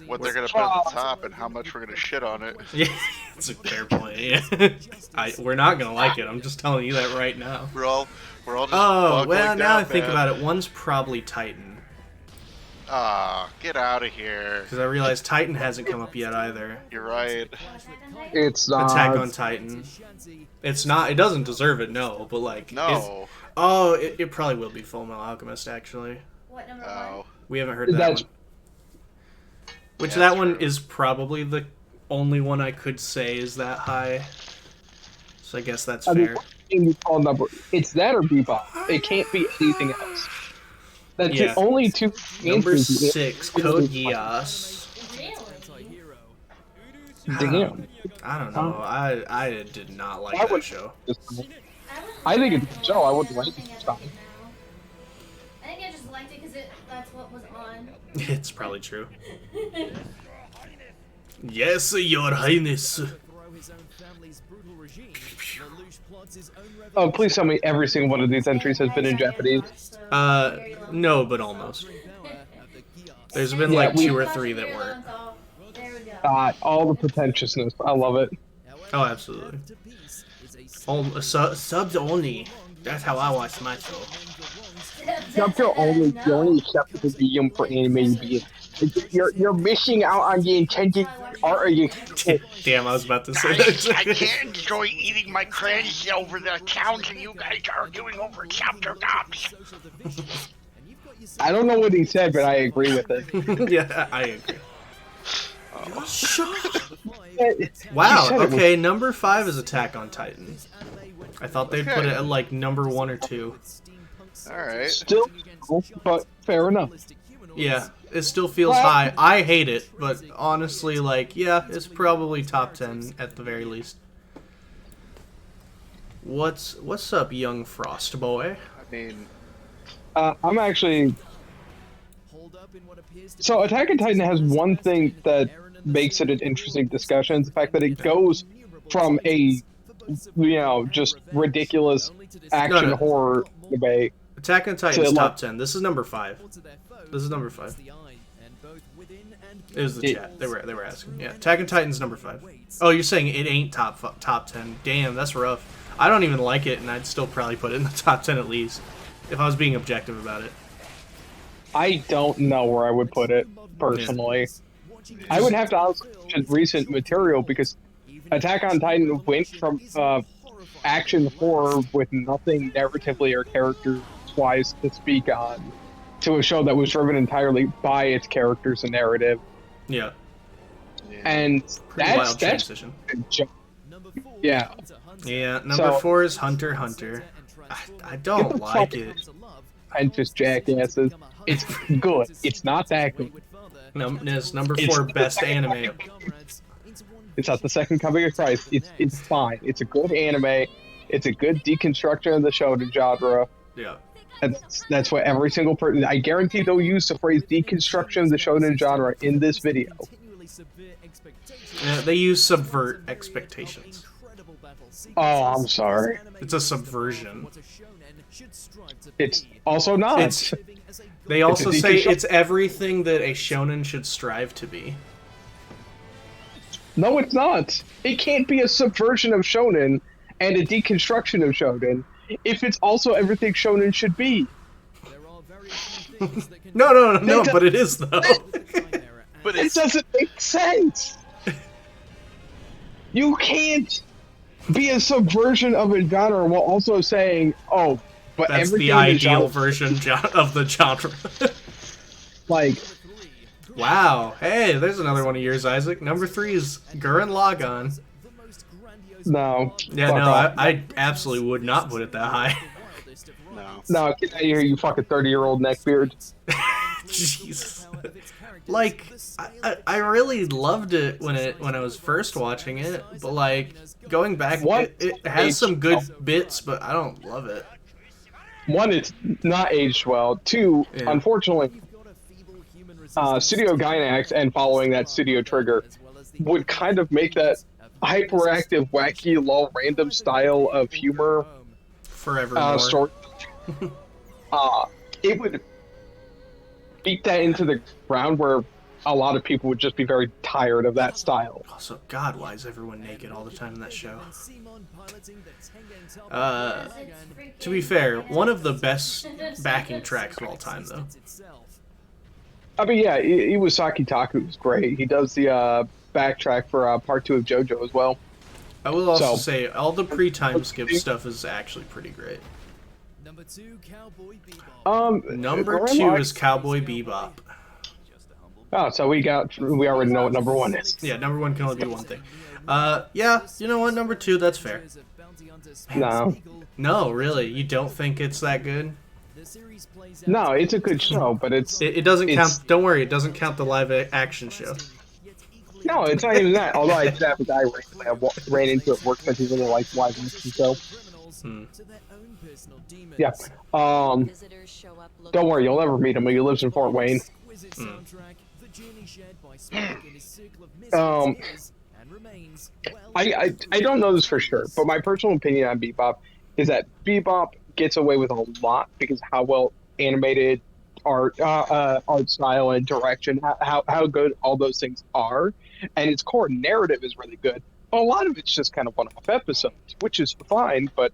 what they're gonna put at the top and how much we're gonna shit on it. Yeah, it's a fair point. Yeah, we're not gonna like it. I'm just telling you that right now. We're all just Oh, buckling well, now I down, think man. about it, one's probably Titan. Ah, get out of here. Because I realize Titan hasn't come up yet either. You're right. It's not. Attack on Titan. It's not, it doesn't deserve it, no, but like... No. It probably will be Full Metal Alchemist, actually. what number Oh. We haven't heard Is that that- one. Which Yeah, that that's one true. is probably the only one I could say is that high. So I guess that's I mean, fair. what can you call number? It's that or Bebop. It can't be anything else. That's Yeah. the only two Number answers. 6, Code Geass. Damn. I don't know. I did not like I that would- show. I think it's a show. I wouldn't like it this time. I think I just liked it because that's what was on. It's probably true. Yes, Your Highness. Oh, please tell me every single one of these entries has been in Japanese. No, but almost. There's been like 2 or 3 that weren't. All the pretentiousness. I love it. Oh, absolutely. Subs only. That's how I watch my show. Chapter only, the only acceptable medium for anime to be. You're missing out on the intended art of your. Damn, I was about to say that. I can't enjoy eating my credits over the account and you guys are doing over chapter tops. I don't know what he said, but I agree with it. Yeah, I agree. Wow, okay, number 5 is Attack on Titan. I thought they'd put it at like number 1 or 2. Alright. Still, but fair enough. Yeah, it still feels high. I hate it, but honestly, like, yeah, it's probably top 10 at the very least. What's up, young Frost boy? I mean, I'm actually. So Attack on Titan has one thing that makes it an interesting discussion. It's the fact that it goes from a, just ridiculous action horror debate. Attack on Titan's top 10. This is number 5. This is number 5. It was the chat. They were asking. Yeah, Attack on Titan's number 5. Oh, you're saying it ain't top 10. Damn, that's rough. I don't even like it, and I'd still probably put it in the top 10 at least, if I was being objective about it. I don't know where I would put it, personally. I would have to ask recent material, because Attack on Titan went from action horror with nothing narratively or character-wise to speak on, to a show that was driven entirely by its characters and narrative. Yeah. And that's transition. Yeah. Yeah, number 4 is Hunter x Hunter. I don't like it. And just jackasses. It's good. It's not that good. It's number 4 best anime. It's not the second coming of Christ. It's fine. It's a good anime. It's a good deconstruction of the shonen genre. Yeah. That's what every single person. I guarantee they'll use the phrase deconstruction of the shonen genre in this video. Yeah, they use subvert expectations. Oh, I'm sorry. It's a subversion. It's also not. They also say it's everything that a shonen should strive to be. No, it's not. It can't be a subversion of shonen and a deconstruction of shonen if it's also everything shonen should be. No, but it is, though. But it doesn't make sense. You can't be a subversion of a genre while also saying, oh, but that's everything the ideal version of the genre. Like, wow. Hey, there's another one of yours, Isaac. Number 3 is Gurren Lagann. No. Yeah, no, I absolutely would not put it that high. No, get out of here, you fucking 30-year-old neckbeard. Jesus. Like, I really loved it when I was first watching it, but like going back, it has some good bits, but I don't love it. 1, it's not aged well. 2, unfortunately, Studio Gainax and following that Studio Trigger would kind of make that hyperactive, wacky, low, random style of humor forevermore. Story. It would beat that into the ground where a lot of people would just be very tired of that style. Also, God, why is everyone naked all the time in that show? To be fair, one of the best backing tracks of all time, though. I mean, yeah, Iwasaki Taku was great. He does the backtrack for part 2 of Jojo as well. I will also say, all the pre-time skip stuff is actually pretty great. Number 2, Cowboy Bebop. Number 2 is Cowboy Bebop. Oh, so we already know what number 1 is. Yeah, number 1 can only be one thing. Yeah, you know what, number 2, that's fair. No. No, really? You don't think it's that good? No, it's a good show, but it doesn't count. Don't worry, it doesn't count the live action show. No, it's not even that. Although I did have a guy ran into it at work because he really liked live action show. Yeah. Don't worry, you'll never meet him. He lives in Fort Wayne. and remains well. I don't know this for sure, but my personal opinion on Bebop is that Bebop gets away with a lot because how well animated art style and direction, how good all those things are, and its core narrative is really good. But a lot of it's just kind of one-off episodes, which is fine, but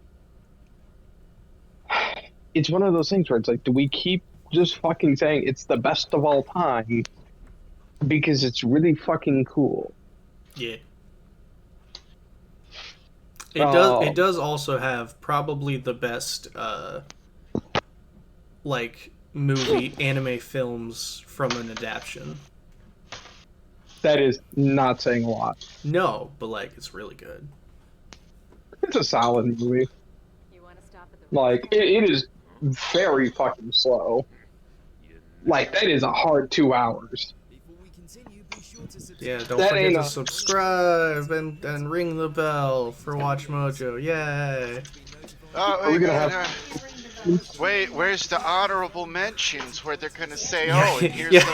it's one of those things where it's like, do we keep just fucking saying it's the best of all time because it's really fucking cool? Yeah. It does also have probably the best like movie anime films from an adaptation. That is not saying a lot. No, but like it's really good. It's a solid movie. Like it is very fucking slow. Like that is a hard 2 hours. Yeah, don't forget to subscribe and ring the bell for WatchMojo. Yay! Oh, wait, where's the honorable mentions where they're gonna say, oh, and here's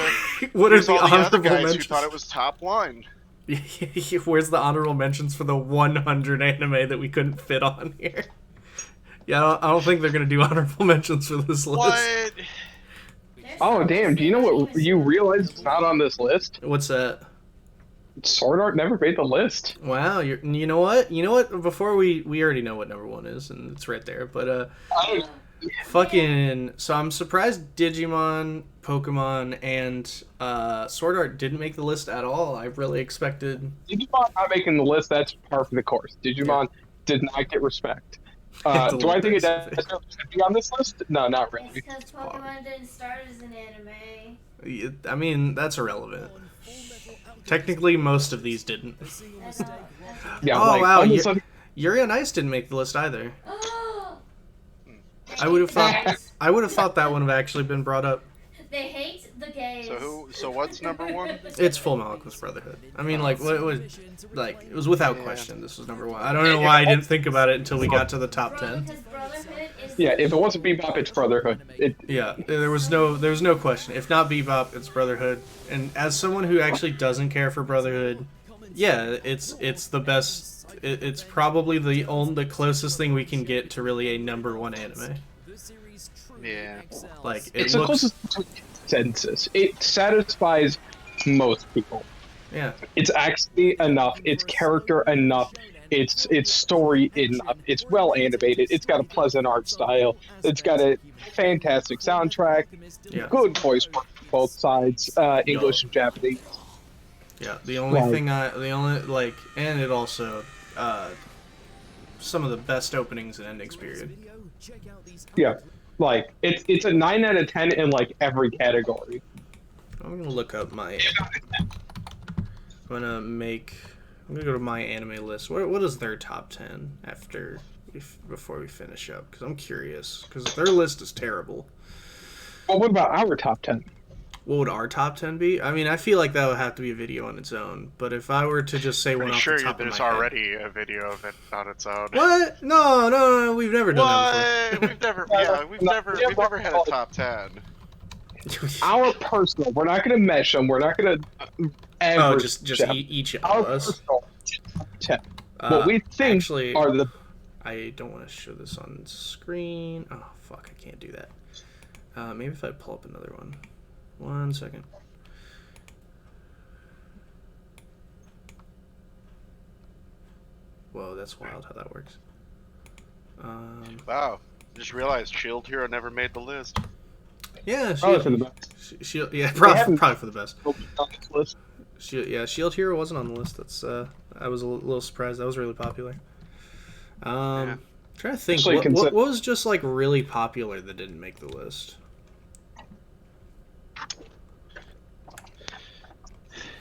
what are here's the all the other honorable guys mentions? who thought it was top one? Where's the honorable mentions for the 100 anime that we couldn't fit on here? Yeah, I don't think they're gonna do honorable mentions for this list. What? Oh damn! Do you know what you realize it's not on this list? What's that? Sword Art never made the list. Wow, you know what? You know what? Before we already know what number 1 is, and it's right there. But fucking. So I'm surprised Digimon, Pokemon, and Sword Art didn't make the list at all. I really expected Digimon not making the list. That's par for the course. Digimon did not get respect. Do I think it does be on this list? No, not really. It's because Pokemon didn't start as an anime. I mean, that's irrelevant. Technically, most of these didn't. Yeah, oh, wow. Yuri on Ice didn't make the list either. I would have thought that one would have actually been brought up. They hate the gays. So what's number 1? It's Full Metal Alchemist Brotherhood. I mean, like, it was without question. This was number 1. I don't know why I didn't think about it until we got to the top 10. Yeah, if it wasn't Bebop, it's Brotherhood. Yeah, there was no question. If not Bebop, it's Brotherhood. And as someone who actually doesn't care for Brotherhood, yeah, it's the best. It's probably the closest thing we can get to really a number 1 anime. Yeah. Like it's the closest to consensus. It satisfies most people. Yeah. It's actually enough. It's character enough. It's story enough. It's well animated. It's got a pleasant art style. It's got a fantastic soundtrack. Yeah. Good voice work for both sides, English and Japanese. Yeah. The only and it also some of the best openings and endings. Period. Yeah. Like it's a 9 out of 10 in like every category. I'm gonna look up my. I'm gonna go to my anime list. What is their top 10 before we finish up? Because I'm curious. Because their list is terrible. Well, what about our top 10? What would our top 10 be? I mean, I feel like that would have to be a video on its own. But if I were to just say one off the top of my head... there's already a video of it on its own. What? No, we've never done that before. We've never had a top 10. Our personal, we're not going to mesh them, we're not going to average just each of us. Personal, 10. What we think actually, are the... I don't want to show this on screen. Oh, fuck, I can't do that. Maybe if I pull up another one. 1 second. Whoa, that's wild how that works. Wow, just realized Shield Hero never made the list. Yeah, Probably for the best. Shield, yeah, probably for the best. List. Shield Hero wasn't on the list. That's I was a little surprised. That was really popular. I'm trying to think. What was just like really popular that didn't make the list?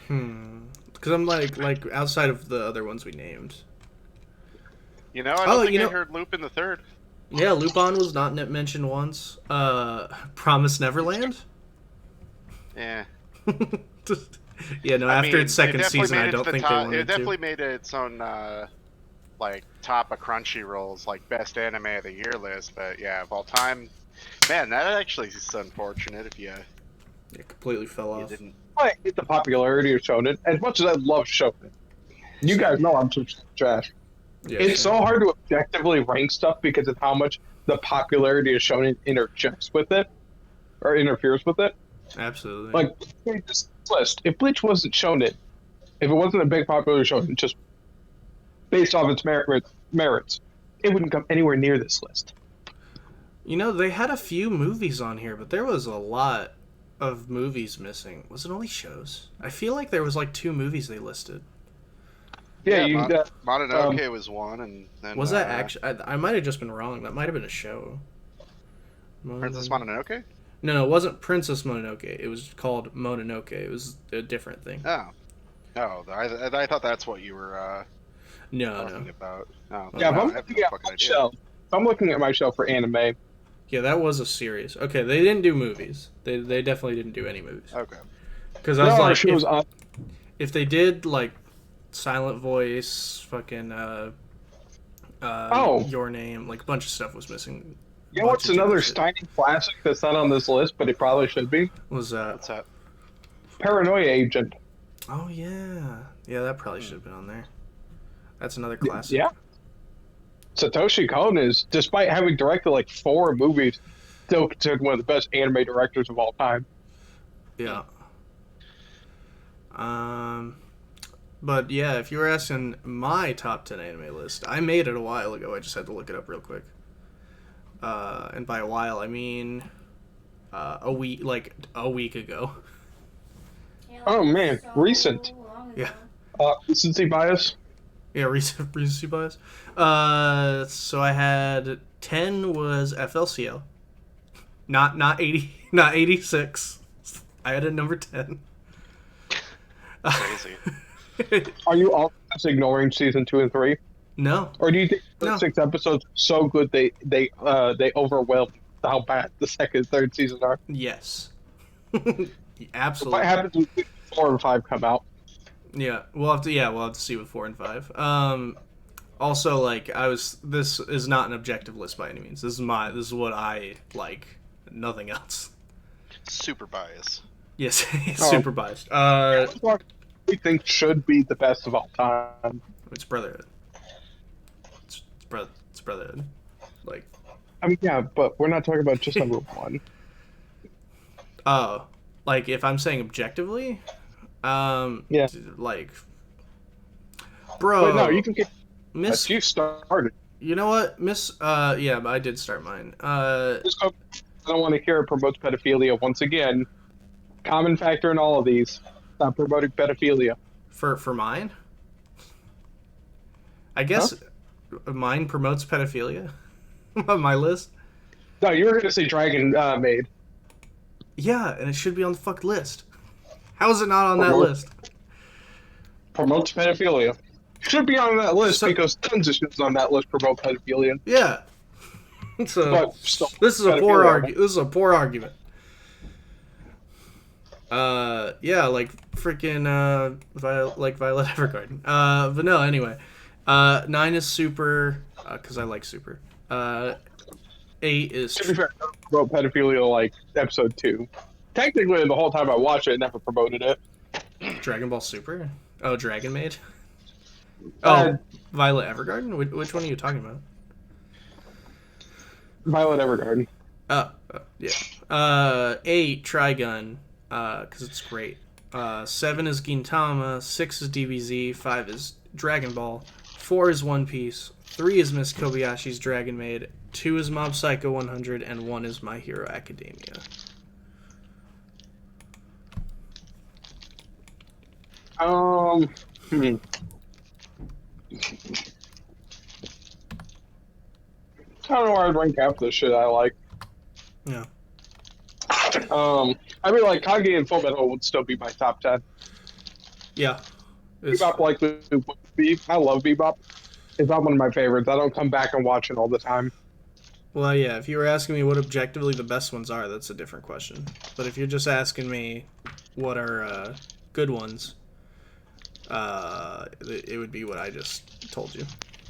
Because I'm like outside of the other ones we named. You know, I don't think I heard Lupin the Third. Yeah, Lupin was not mentioned once. Promise Neverland? Yeah. Yeah, no, after its second season, I don't think they wanted to. It definitely made it its own, like, top of Crunchyroll's, like, best anime of the year list. But, yeah, of all time, man, that actually is unfortunate if you... It completely fell off. I hate the popularity of Shonen. As much as I love Shonen, You guys know I'm some trash. Yeah, It's so hard to objectively rank stuff because of how much the popularity of shonen interjects with it or interferes with it. Absolutely. Like this list, if Bleach wasn't shonen, if it wasn't a big popular shonen, just based off its merits, it wouldn't come anywhere near this list. You know, they had a few movies on here, but there was a lot of movies missing. Was it only shows? I feel like there was like 2 movies they listed. Yeah, you got Mononoke was one, and then was that actually? I might have just been wrong. That might have been a show. Princess Mononoke? No, it wasn't Princess Mononoke. It was called Mononoke. It was a different thing. Oh, I thought that's what you were talking about. Oh, yeah, no, if I'm looking at my shelf for anime. Yeah, that was a series. Okay, they didn't do movies. They definitely didn't do any movies. Okay. Because I was like, if they did like Silent Voice, fucking Your Name, like a bunch of stuff was missing. You know what's another Steiny classic that's not on this list, but it probably should be? What's that? What's that? Paranoia Agent. Oh yeah, that probably should have been on there. That's another classic. Yeah. Satoshi Kon is, despite having directed like 4 movies, still considered one of the best anime directors of all time. Yeah. But yeah, if you were asking my top 10 anime list, I made it a while ago. I just had to look it up real quick. And by a while, I mean a week ago. Oh man, recent. Yeah. Recency bias. Yeah, recency bias. So I had 10 was FLCL. Not 80, not 86. I had a number 10. Crazy. Are you all just ignoring season 2 and 3? No. Or do you think the 6 episodes are so good they overwhelm how bad the second and third season are? Yes. Absolutely. What happens when 4 and 5 come out? Yeah, we'll have to see with 4 and 5. Also, like, this is not an objective list by any means. This is what I like, nothing else. Super biased. Yes, super biased. What we think should be the best of all time? It's Brotherhood. It's Brotherhood. Like, I mean, yeah, but we're not talking about just number 1. Oh, like if I'm saying objectively, yeah, like, bro. But no, you can get. Miss, you started. You know what, Miss? Yeah, I did start mine. I don't want to hear it promotes pedophilia once again. Common factor in all of these. Stop promoting pedophilia. For mine? I guess mine promotes pedophilia on my list. No, you were going to say Dragon Maid. Yeah, and it should be on the fucked list. How is it not on that list? Promotes pedophilia. Should be on that list because tons of shit on that list promote pedophilia. Yeah. So this is a poor argument. This is a poor argument. Yeah, like freaking Violet Evergarden. But no, anyway. 9 is Super, because I like Super. 8 is. To be fair, I promote pedophilia like episode 2. Technically, the whole time I watched it, I never promoted it. Dragon Ball Super? Oh, Dragon Maid? Oh, Violet Evergarden? Which one are you talking about? Violet Evergarden. Yeah. 8, Trigun, because it's great. 7 is Gintama, 6 is DBZ, 5 is Dragon Ball, 4 is One Piece, 3 is Miss Kobayashi's Dragon Maid, 2 is Mob Psycho 100, and 1 is My Hero Academia. I don't know where I'd rank half the shit I like. Yeah. I mean, like, Kage and Fullmetal would still be my top 10. Yeah. Bebop likely would be. I love Bebop. It's not one of my favorites. I don't come back and watch it all the time. Well, yeah, if you were asking me what objectively the best ones are, that's a different question. But if you're just asking me what are good ones, it would be what I just told you.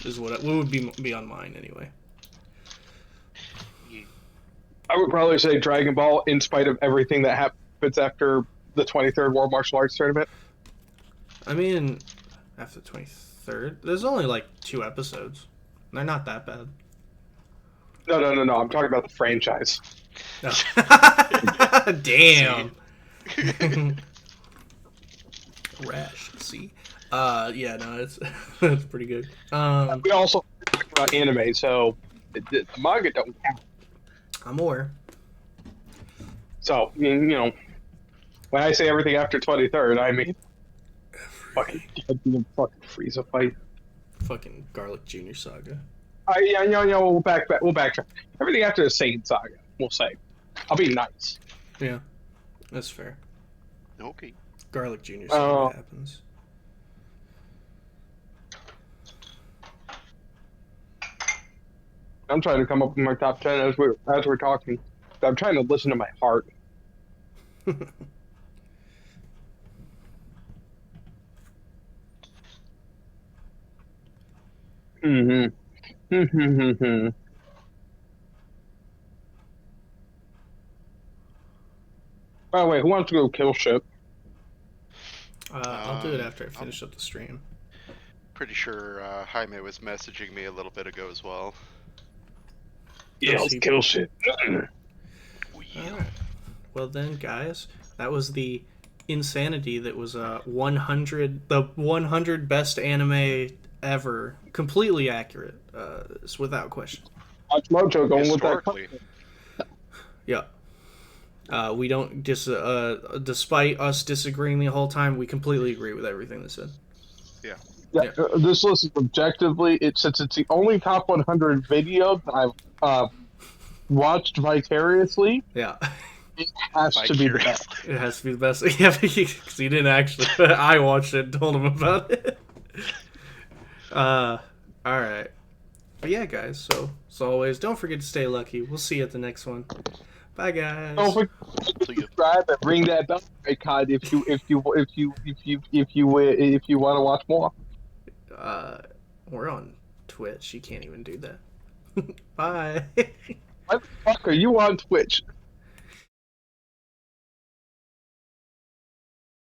Is what would be on mine anyway. I would probably say Dragon Ball, in spite of everything that happens after the 23rd World Martial Arts Tournament. I mean, after the 23rd. There's only like 2 episodes. They're not that bad. No. I'm talking about the franchise. Oh. Damn. Rash. See. Yeah. No, it's it's pretty good. We also talk about anime, so the manga don't count. I'm aware. So you know, when I say everything after 23rd, I mean fucking Frieza fight. Fucking Garlic Jr. Saga. Yeah, we'll backtrack. Everything after the Saiyan saga, we'll say. I'll be nice. Yeah, that's fair. Okay. Garlic Jr. Saga happens. I'm trying to come up with my top 10 as we're talking. I'm trying to listen to my heart. Mm-hmm. By the way, who wants to go kill shit? I'll do it after I finish up the stream. Pretty sure Jaime was messaging me a little bit ago as well. Yeah, let's kill shit. Alright. Well then, guys, that was the insanity that was 100, the 100 best anime ever. Completely accurate. It's without question. WatchMojo going with that. Yeah. We don't despite us disagreeing the whole time, we completely agree with everything they said. Yeah. This list is objectively, since it's the only top 100 video that I've watched vicariously. Yeah. It has to be the best. It has to be the best. Yeah, because he didn't actually. I watched it and told him about it. Alright. But yeah, guys, so as always, don't forget to stay lucky. We'll see you at the next one. Bye, guys. Don't forget to subscribe and ring that bell icon if you want to watch more. We're on Twitch. You can't even do that. Bye. Why the fuck are you on Twitch?